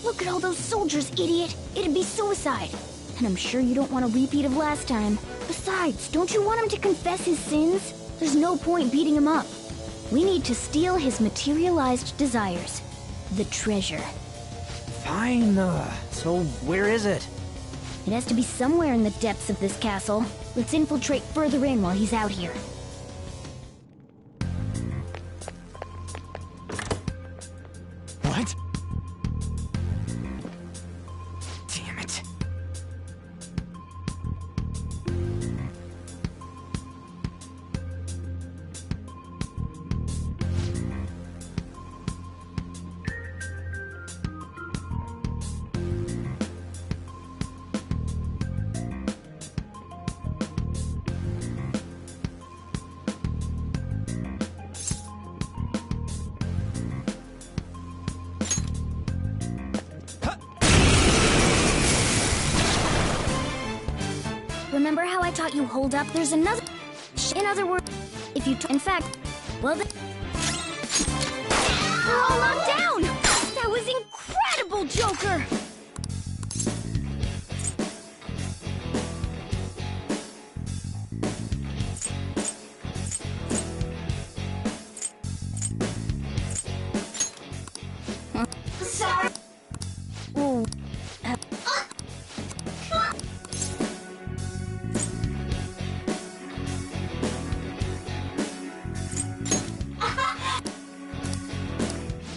Look at all those soldiers, idiot! It'd be suicide! And I'm sure you don't want a repeat of last time. Besides, don't you want him to confess his sins? There's no point beating him up. We need to steal his materialized desires. The treasure. Fine, so where is it? It has to be somewhere in the depths of this castle. Let's infiltrate further in while he's out here. What? Damn it. Remember how I taught you hold up? There's another... In other words... If you in fact, well then... We're all knocked down! That was incredible, Joker! Sorry. Ooh.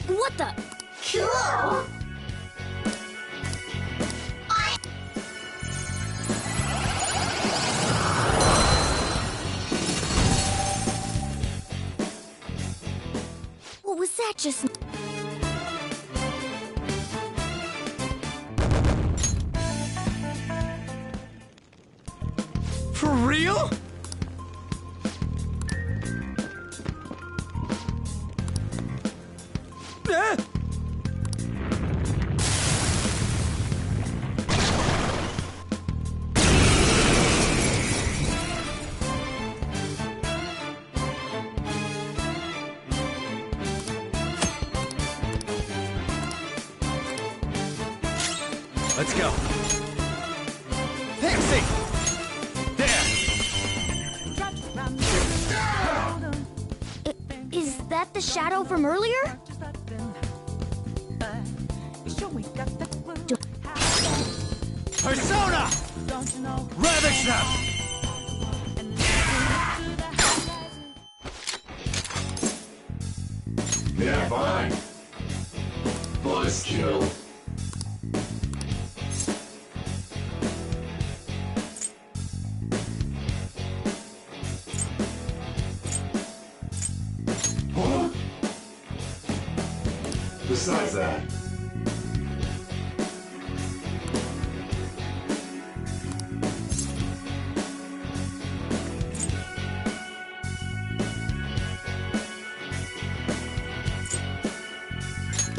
What the? Cool. What was that just? For real? Let's go. Pixie! Is that the shadow from earlier? Persona! Ravage them! Divine! Buzz kill! Huh? Besides that,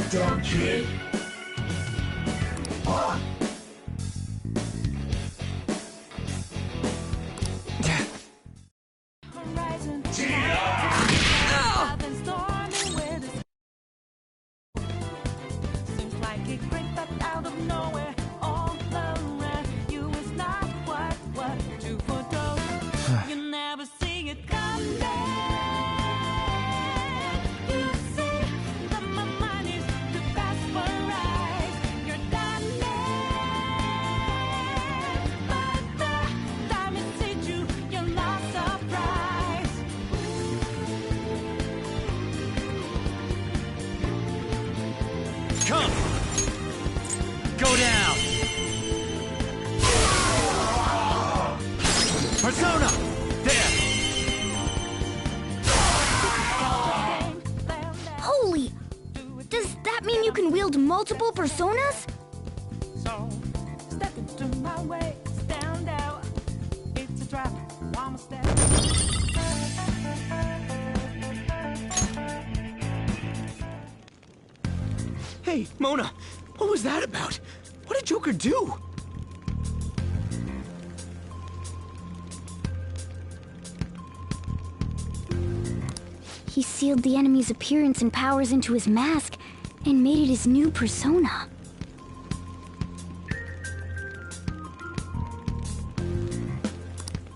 dumb kid. Come! Go down! Persona! There! Holy! Does that mean you can wield multiple personas? Hey, Mona, what was that about? What did Joker do? He sealed the enemy's appearance and powers into his mask and made it his new persona.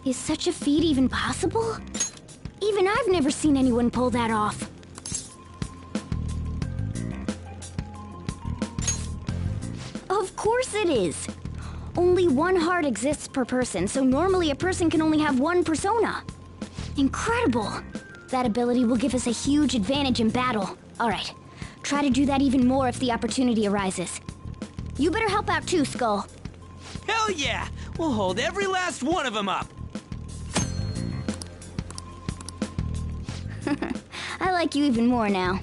Is such a feat even possible? Even I've never seen anyone pull that off. Of course it is! Only one heart exists per person, so normally a person can only have one persona. Incredible! That ability will give us a huge advantage in battle. Alright, try to do that even more if the opportunity arises. You better help out too, Skull. Hell yeah! We'll hold every last one of them up! I like you even more now.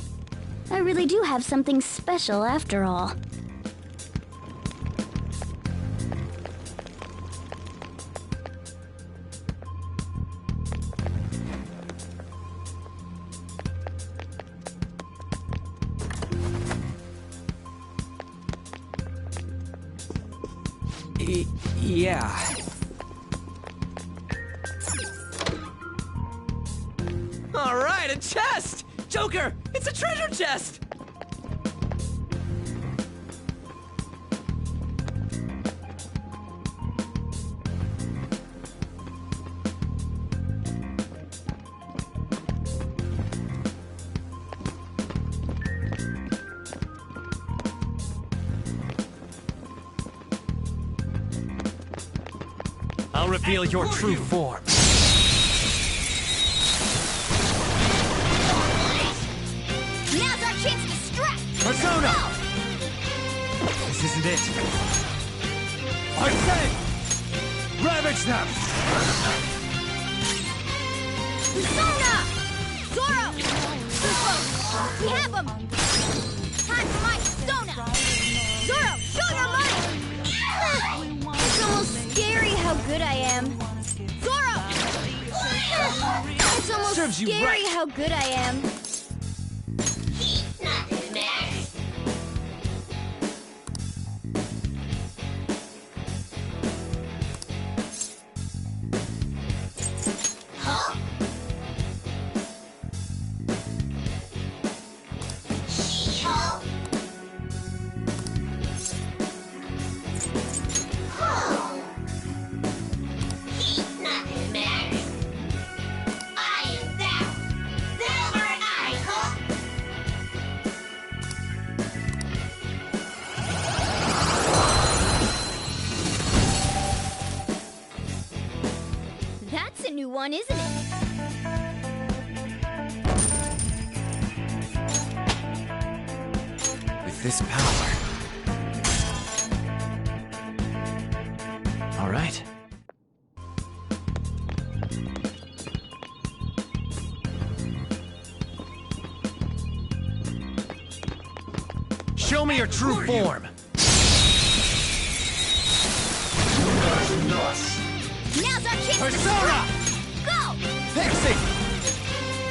I really do have something special after all. Yeah. inside a chest! Joker, it's a treasure chest! I'll reveal your true form. Now's our chance to strike! Persona! This isn't it. I say! Ravage them! Persona! Zoro! Super! We have him! Time for my Persona! Zoro, show your might! It's almost scary how good I am. Zoro! It's almost Serves you scary right. how good I am. That's a new one, isn't it? With this power... All right. Show me your true form. Now's our chance Persona! to strike! Go! Pixie!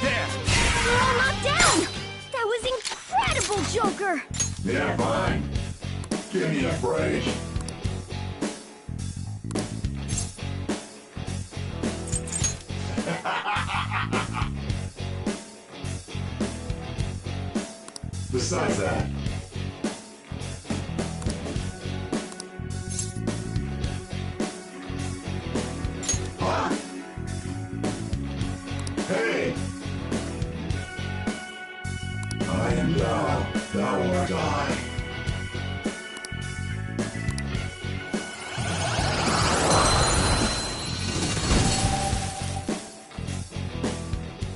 There! We're all knocked down! That was incredible, Joker! Yeah, fine. Give me a break. Besides that, hey! I am thou, thou art I.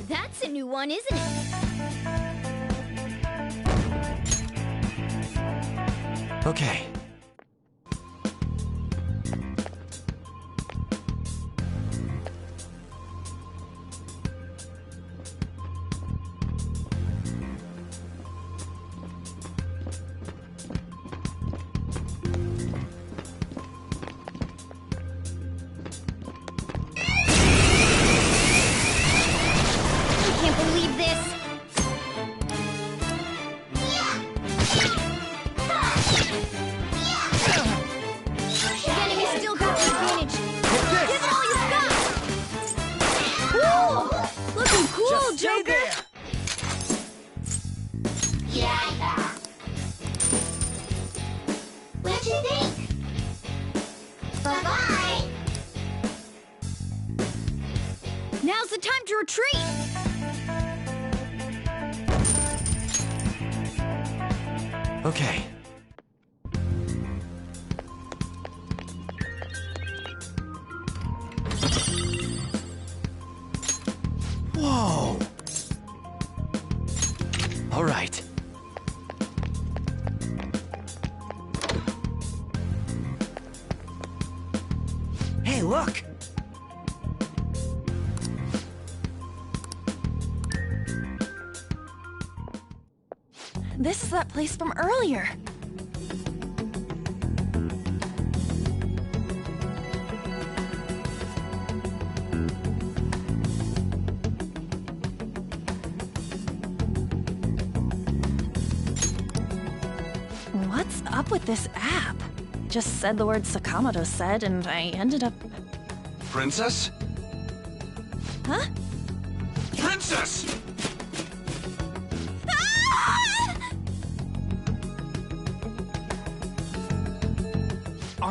That's a new one, isn't it? Okay. I can't believe this! The enemy still got the advantage. Give it all you've got! Whoa! Looking cool, Joker! Yeah. What'd you think? Bye-bye! Now's the time to retreat! Okay. Whoa! All right. Hey, look! This is that place from earlier. What's up with this app? Just said the word Sakamoto said, and I ended up... Princess? Huh? Princess!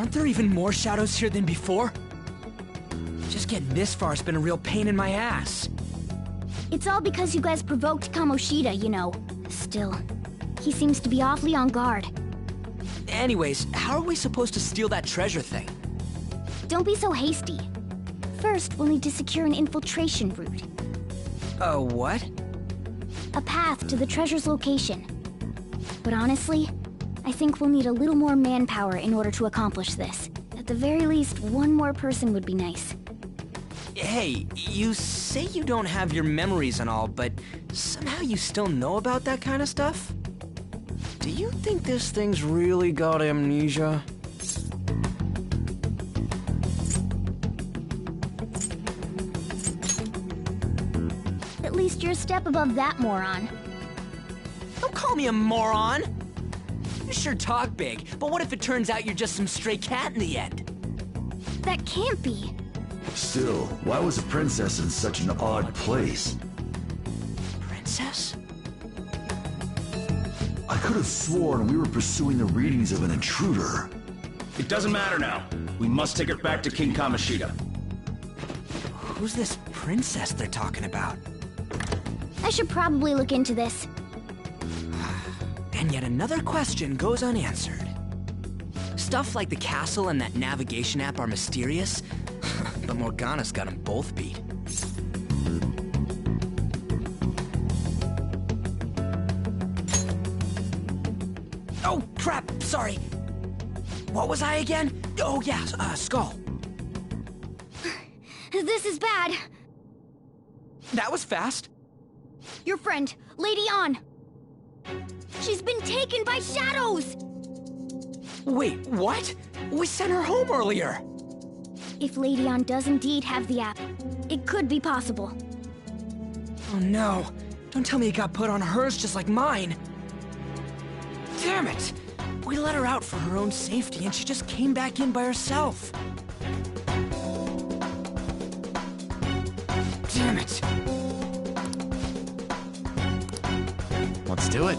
Aren't there even more shadows here than before? Just getting this far has been a real pain in my ass. It's all because you guys provoked Kamoshida, you know. Still, he seems to be awfully on guard. Anyways, how are we supposed to steal that treasure thing? Don't be so hasty. First, we'll need to secure an infiltration route. What? A path to the treasure's location. But honestly, I think we'll need a little more manpower in order to accomplish this. At the very least, one more person would be nice. Hey, you say you don't have your memories and all, but somehow you still know about that kind of stuff? Do you think this thing's really got amnesia? At least you're a step above that moron. Don't call me a moron! You sure talk big, but what if it turns out you're just some stray cat in the end? That can't be. Still, why was a princess in such an odd place? Princess? I could have sworn we were pursuing the readings of an intruder. It doesn't matter now. We must take her back to King Kamoshida. Who's this princess they're talking about? I should probably look into this. And yet another question goes unanswered. Stuff like the castle and that navigation app are mysterious, but Morgana's got them both beat. Oh, crap! Sorry. What was I again? Oh, yeah, Skull. This is bad. That was fast. Your friend, Lady An. She's been taken by shadows! Wait, what? We sent her home earlier. If Lady An does indeed have the app, it could be possible. Oh no. Don't tell me it got put on hers just like mine. Damn it! We let her out for her own safety and she just came back in by herself. Damn it! Let's do it.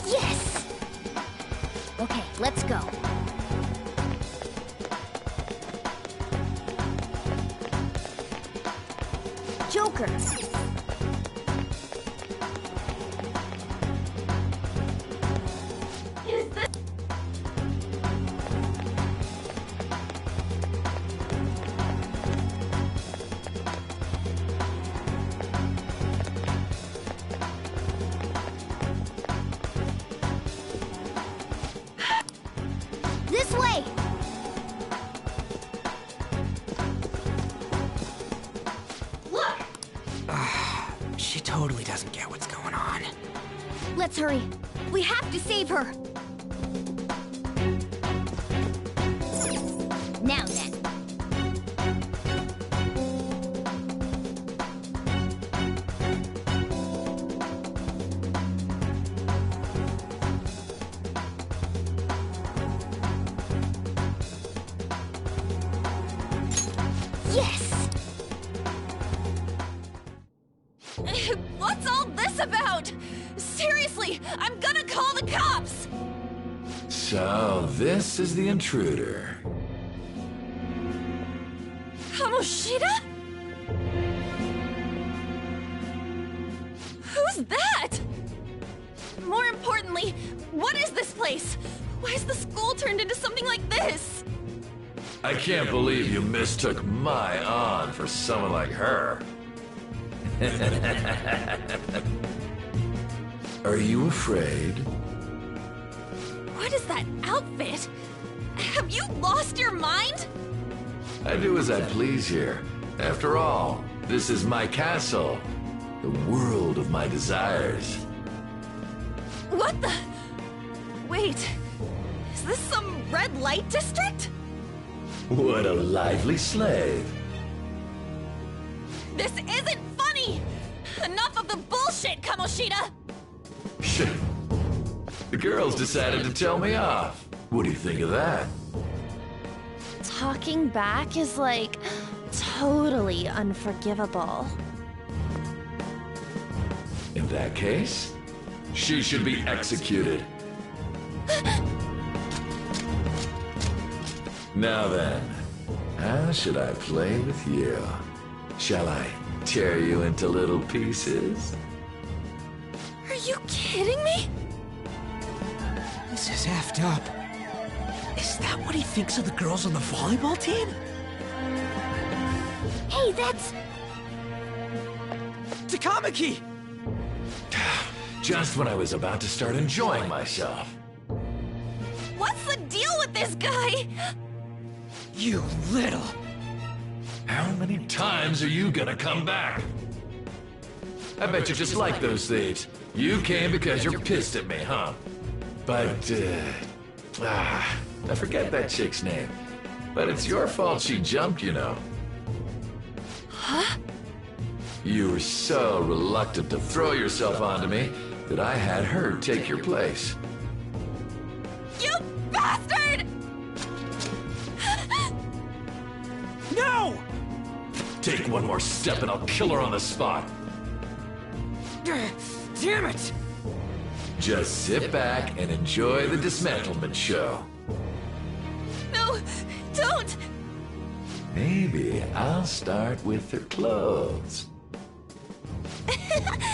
Yes! Okay, let's go. Joker! This way! Look! She totally doesn't get what's going on. Let's hurry. We have to save her. Now then. Yes! What's all this about? Seriously, I'm gonna call the cops! So, this is the intruder. Kamoshida? Who's that? More importantly, what is this place? Why is the school turned into something like this? I can't believe you mistook my An for someone like her. Are you afraid? What is that outfit? Have you lost your mind? I do as I please here. After all, this is my castle. The world of my desires. What the? Wait, is this some red light district? What a lively slave. This isn't funny! Enough of the bullshit, Kamoshida! The girls decided to tell me off. What do you think of that? Talking back is like totally unforgivable. In that case, she should be executed. Now then, how should I play with you? Shall I tear you into little pieces? Are you kidding me? This is effed up. Is that what he thinks of the girls on the volleyball team? Hey, that's... Takamaki! Just when I was about to start enjoying myself. What's the deal with this guy? You little... How many times are you gonna come back? I bet you just like those thieves. You came because you're pissed at me, huh? But, I forget that chick's name. But it's your fault she jumped, you know. Huh? You were so reluctant to throw yourself onto me that I had her take your place. You bastard! No! Take one more step and I'll kill her on the spot. Damn it! Just sit back and enjoy the dismantlement show. No, don't! Maybe I'll start with her clothes.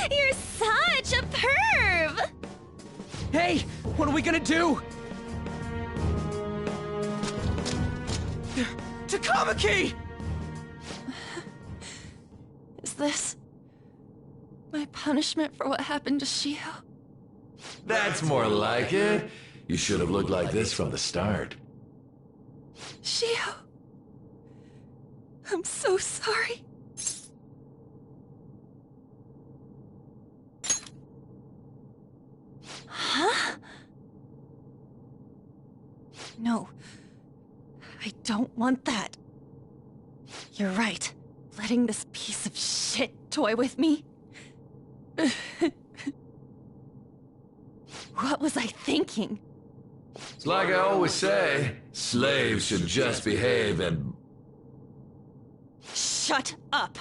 You're such a perv! Hey, what are we gonna do? Takamaki! Is this my punishment for what happened to Shiho? That's more like it. You should have looked like this from the start. Shiho, I'm so sorry. Huh? No, I don't want that. You're right. Letting this piece of shit toy with me? What was I thinking? It's like I always say, slaves should just behave and... Shut up!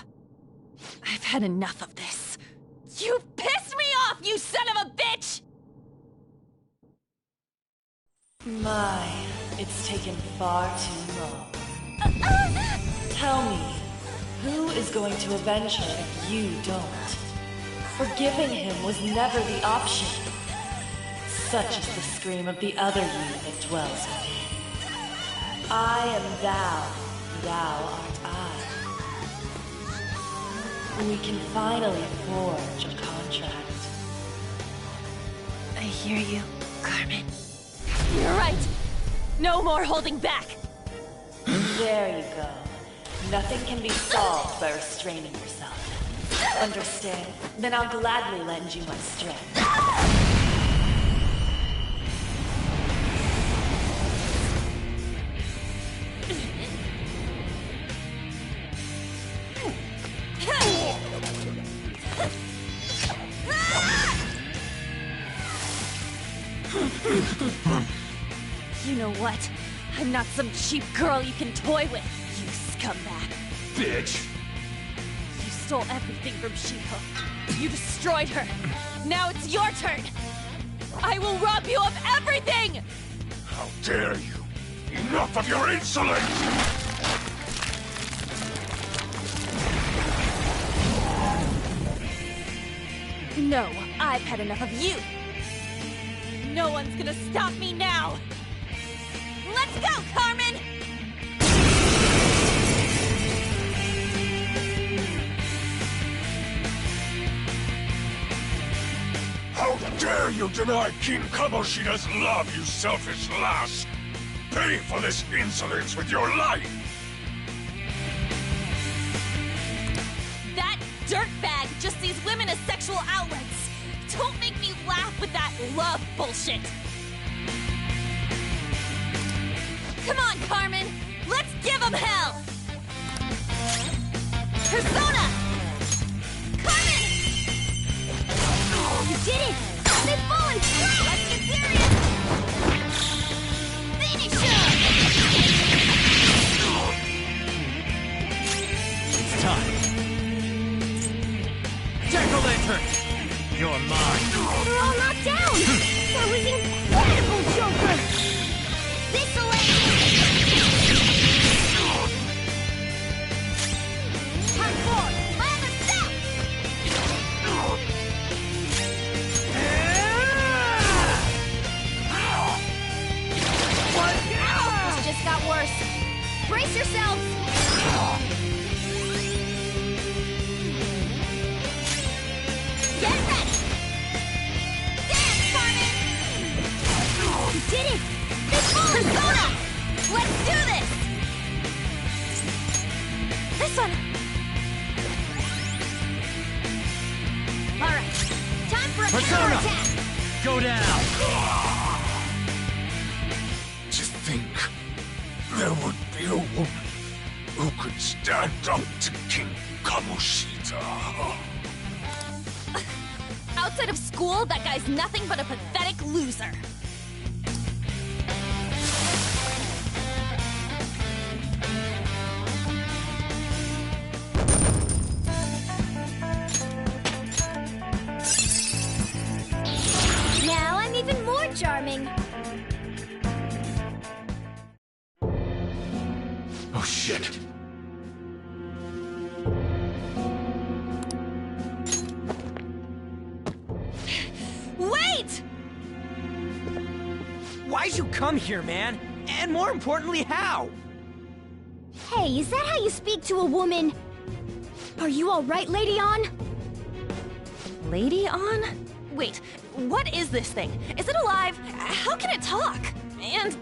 I've had enough of this. You pissed me off, you son of a bitch! My, it's taken far too long. Tell me, who is going to avenge her if you don't? Forgiving him was never the option. Such is the scream of the other you that dwells within. I am thou, thou art I. We can finally forge a contract. I hear you, Carmen. You're right! No more holding back! There you go. Nothing can be solved by restraining yourself. Understand? Then I'll gladly lend you my strength. You know what? I'm not some cheap girl you can toy with, you scumbag. Bitch! You stole everything from Shiho. You destroyed her. Now it's your turn. I will rob you of everything! How dare you! Enough of your insolence! No, I've had enough of you. No one's gonna stop me now. Let's go, Carmen! How dare you deny King Kamoshida's love, you selfish lass! Pay for this insolence with your life! That dirtbag just sees women as sexual outlets. Don't make me laugh with that love bullshit. Come on, Carmen. Let's give him hell. Persona! Carmen! You did it! They've fallen flat! Let's get serious! You're mine. We're all knocked down! That was incredible, Joker! This'll end! Time forward! My other step! What? This just got worse. Brace yourselves! Get ready! Dance, Carmen! You did it! This persona! Let's do this! This one! Alright, time for a Persona! counterattack! Go down! To think there would be a woman who could stand up to King Kamoshida. Outside of school, that guy's nothing but a pathetic loser. Now I'm even more charming! Oh shit. Wait! Why'd you come here, man? And more importantly, how? Hey, is that how you speak to a woman? Are you alright, Lady On? Lady On? Wait, what is this thing? Is it alive? How can it talk? And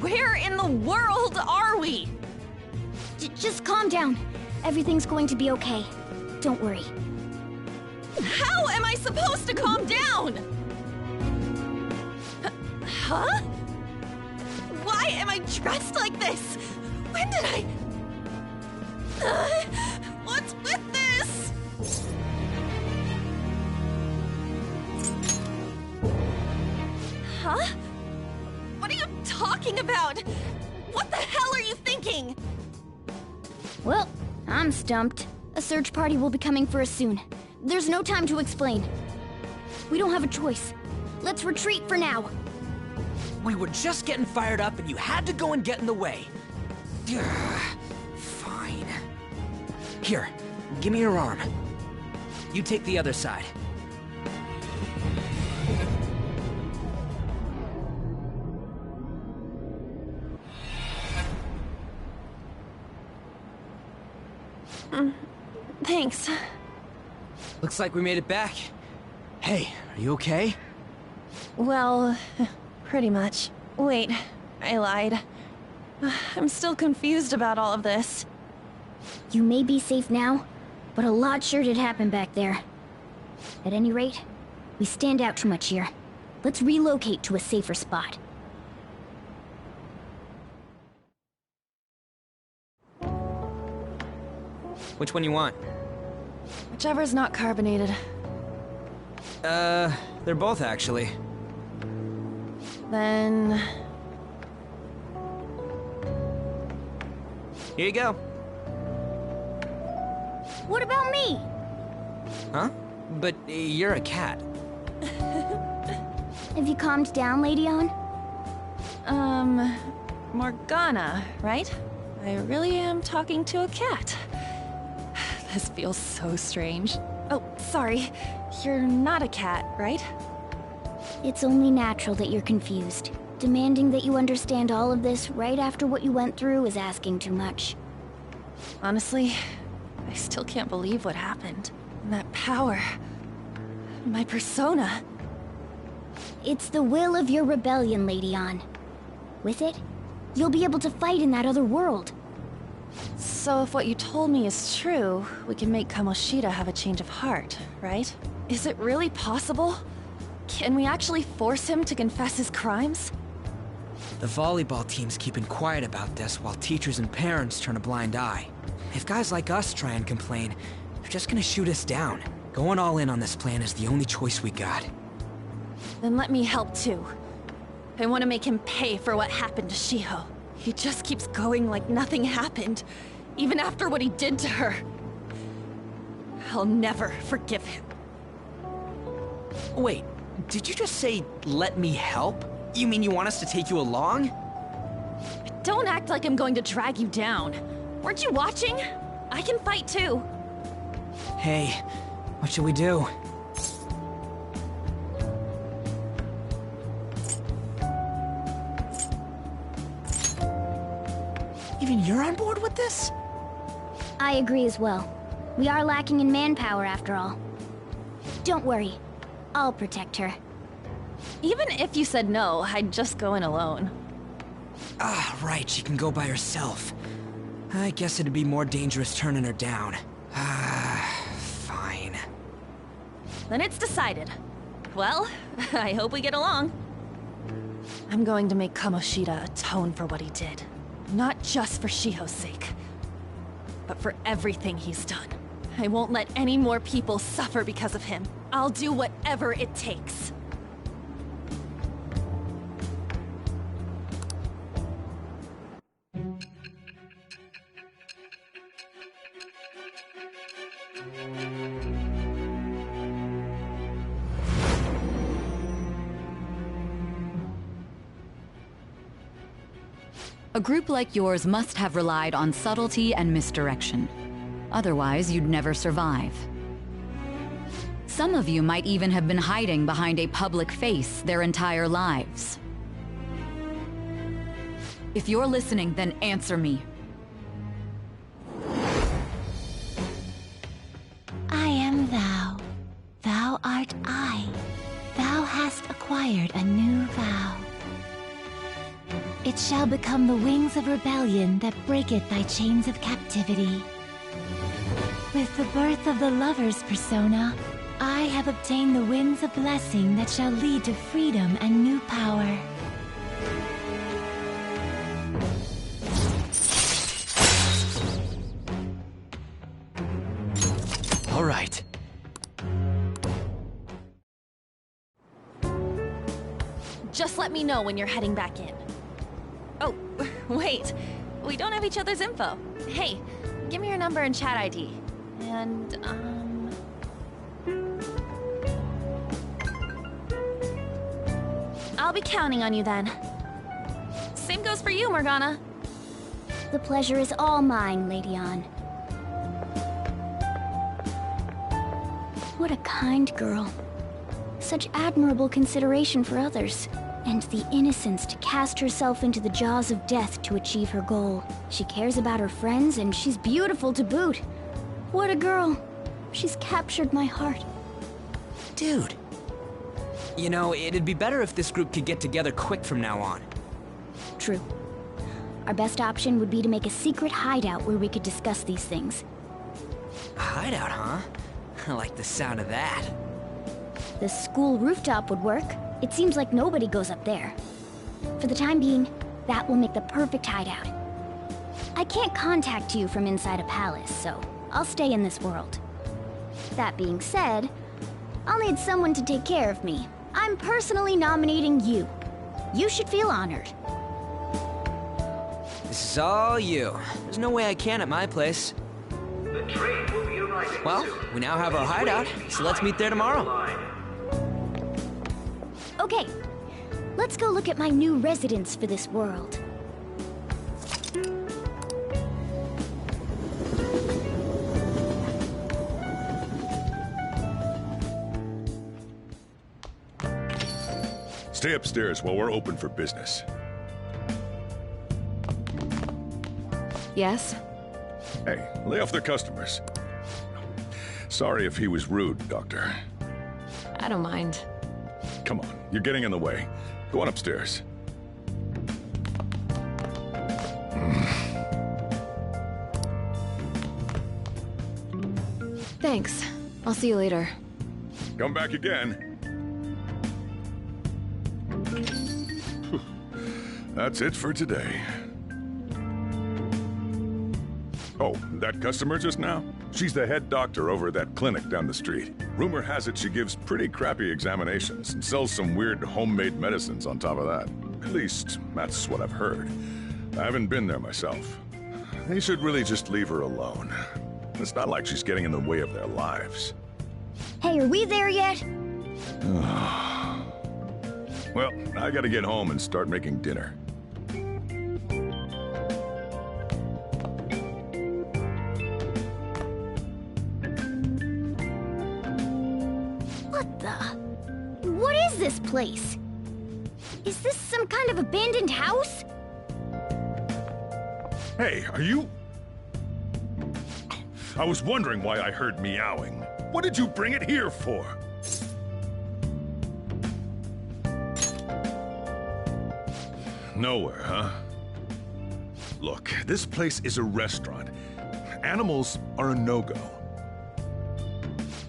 where in the world are we? Just calm down. Everything's going to be okay. Don't worry. How am I supposed to calm down? Huh? Why am I dressed like this? When did I... what's with this? Huh? What are you talking about? What the hell are you thinking? Well, I'm stumped. A search party will be coming for us soon. There's no time to explain. We don't have a choice. Let's retreat for now. We were just getting fired up and you had to go and get in the way. Fine. Here, give me your arm. You take the other side. Thanks. Looks like we made it back. Hey, are you okay? Well, pretty much. Wait, I lied. I'm still confused about all of this. You may be safe now, but a lot sure did happen back there. At any rate, we stand out too much here. Let's relocate to a safer spot. Which one you want? Whichever's not carbonated. They're both actually. Then... Here you go. What about me? Huh? But you're a cat. Have you calmed down, Lady On? Morgana, right? I really am talking to a cat. This feels so strange. Oh, sorry. You're not a cat, right? It's only natural that you're confused. Demanding that you understand all of this right after what you went through is asking too much. Honestly, I still can't believe what happened. That power... my persona... It's the will of your rebellion, Lady On. With it, you'll be able to fight in that other world. So if what you told me is true, we can make Kamoshida have a change of heart, right? Is it really possible? Can we actually force him to confess his crimes? The volleyball team's keeping quiet about this while teachers and parents turn a blind eye. If guys like us try and complain, they're just gonna shoot us down. Going all in on this plan is the only choice we got. Then let me help too. I want to make him pay for what happened to Shiho. He just keeps going like nothing happened, even after what he did to her. I'll never forgive him. Wait, did you just say, let me help? You mean you want us to take you along? Don't act like I'm going to drag you down. Weren't you watching? I can fight too. Hey, what should we do? Even you're on board with this? I agree as well. We are lacking in manpower after all. Don't worry. I'll protect her. Even if you said no, I'd just go in alone. Ah, right, she can go by herself. I guess it'd be more dangerous turning her down. Ah, fine. Then it's decided. Well, I hope we get along. I'm going to make Kamoshida atone for what he did. Not just for Shiho's sake, but for everything he's done. I won't let any more people suffer because of him. I'll do whatever it takes. A group like yours must have relied on subtlety and misdirection. Otherwise, you'd never survive. Some of you might even have been hiding behind a public face their entire lives. If you're listening, then answer me. I am thou. Thou art I. Thou hast acquired a new vow. It shall become the wings of rebellion that breaketh thy chains of captivity. With the birth of the lover's persona, I have obtained the winds of blessing that shall lead to freedom and new power. All right. Just let me know when you're heading back in. Oh, wait. We don't have each other's info. Hey, give me your number and chat ID. And, I'll be counting on you then. Same goes for you, Morgana. The pleasure is all mine, Lady Ann. What a kind girl. Such admirable consideration for others. And the innocence to cast herself into the jaws of death to achieve her goal. She cares about her friends, and she's beautiful to boot. What a girl. She's captured my heart. Dude. You know, it'd be better if this group could get together quick from now on. True. Our best option would be to make a secret hideout where we could discuss these things. A hideout, huh? I like the sound of that. The school rooftop would work. It seems like nobody goes up there. For the time being, that will make the perfect hideout. I can't contact you from inside a palace, so I'll stay in this world. That being said, I'll need someone to take care of me. I'm personally nominating you. You should feel honored. This is all you. There's no way I can at my place. The train will be arriving well, soon. we now have our hideout, so let's meet there tomorrow. Okay, let's go look at my new residence for this world. Stay upstairs while we're open for business. Yes? Hey, lay off the customers. Sorry if he was rude, Doctor. I don't mind. Come on, you're getting in the way. Go on upstairs. Thanks. I'll see you later. Come back again. That's it for today. Oh, that customer just now? She's the head doctor over at that clinic down the street. Rumor has it she gives pretty crappy examinations and sells some weird homemade medicines on top of that. At least, that's what I've heard. I haven't been there myself. They should really just leave her alone. It's not like she's getting in the way of their lives. Hey, are we there yet? Well, I gotta get home and start making dinner. What the? What is this place? Is this some kind of abandoned house? Hey, are you... I was wondering why I heard meowing. What did you bring it here for? Nowhere, huh? Look, this place is a restaurant. Animals are a no-go.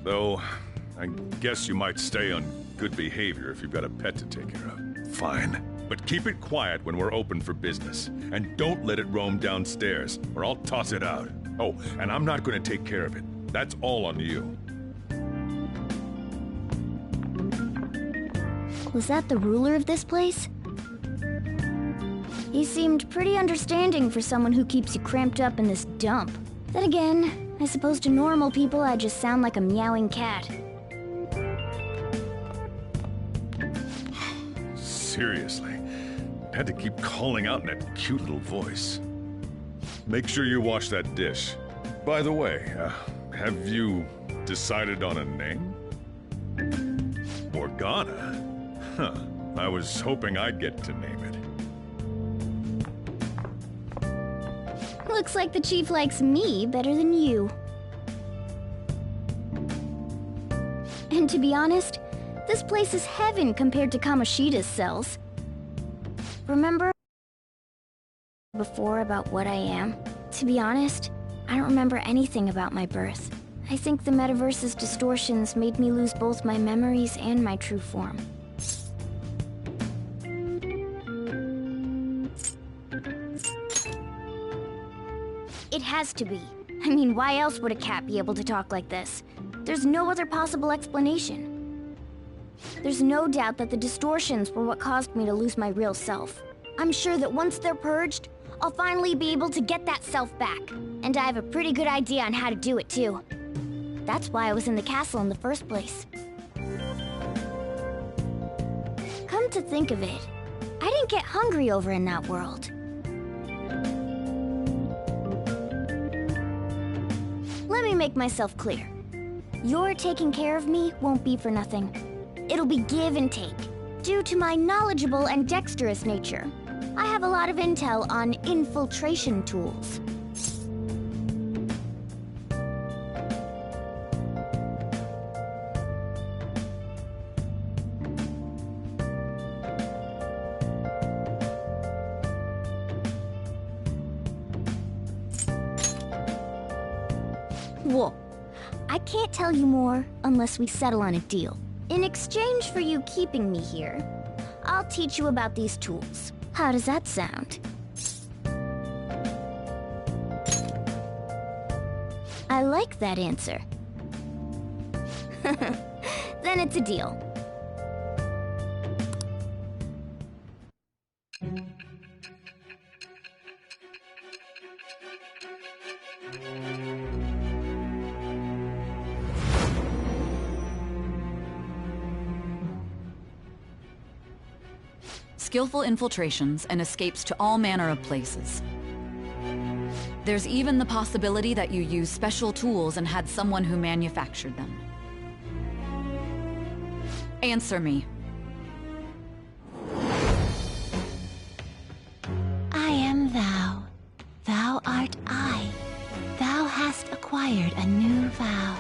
Though, I guess you might stay on good behavior if you've got a pet to take care of. Fine. But keep it quiet when we're open for business. And don't let it roam downstairs, or I'll toss it out. Oh, and I'm not gonna take care of it. That's all on you. Was that the ruler of this place? He seemed pretty understanding for someone who keeps you cramped up in this dump. Then again, I suppose to normal people I just sound like a meowing cat. Seriously, had to keep calling out in that cute little voice. Make sure you wash that dish. By the way, have you decided on a name? Morgana? Huh. I was hoping I'd get to name it. Looks like the chief likes me better than you. And to be honest, this place is heaven compared to Kamoshida's cells. Remember before about what I am? To be honest, I don't remember anything about my birth. I think the metaverse's distortions made me lose both my memories and my true form. It has to be. I mean, why else would a cat be able to talk like this? There's no other possible explanation. There's no doubt that the distortions were what caused me to lose my real self. I'm sure that once they're purged, I'll finally be able to get that self back. And I have a pretty good idea on how to do it too. That's why I was in the castle in the first place. Come to think of it, I didn't get hungry over in that world. Let me make myself clear. Your taking care of me won't be for nothing. It'll be give and take. Due to my knowledgeable and dexterous nature, I have a lot of intel on infiltration tools. Whoa. I can't tell you more unless we settle on a deal. In exchange for you keeping me here, I'll teach you about these tools. How does that sound? I like that answer. Then it's a deal. Skillful infiltrations and escapes to all manner of places. There's even the possibility that you used special tools and had someone who manufactured them. Answer me. I am thou. Thou art I. Thou hast acquired a new vow.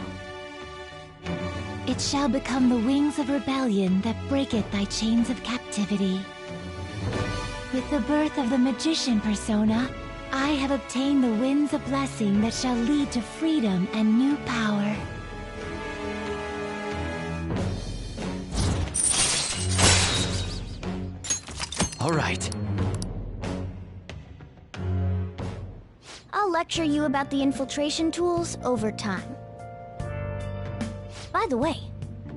It shall become the wings of rebellion that breaketh thy chains of captivity. With the birth of the magician persona, I have obtained the winds of blessing that shall lead to freedom and new power. All right. I'll lecture you about the infiltration tools over time. By the way,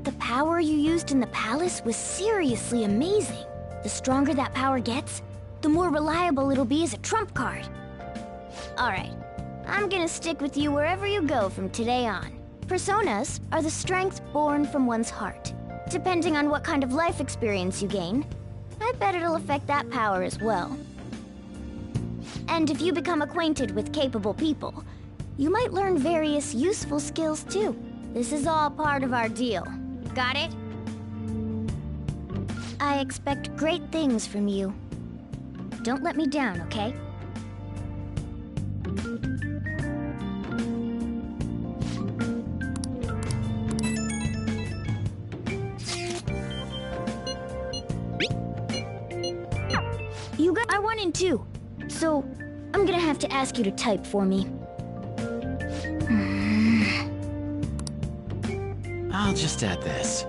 the power you used in the palace was seriously amazing. The stronger that power gets, the more reliable it'll be as a trump card. Alright, I'm gonna stick with you wherever you go from today on. Personas are the strength born from one's heart. Depending on what kind of life experience you gain, I bet it'll affect that power as well. And if you become acquainted with capable people, you might learn various useful skills too. This is all part of our deal. Got it? I expect great things from you. Don't let me down, okay? You got I 1 and 2, so I'm gonna have to ask you to type for me. I'll just add this.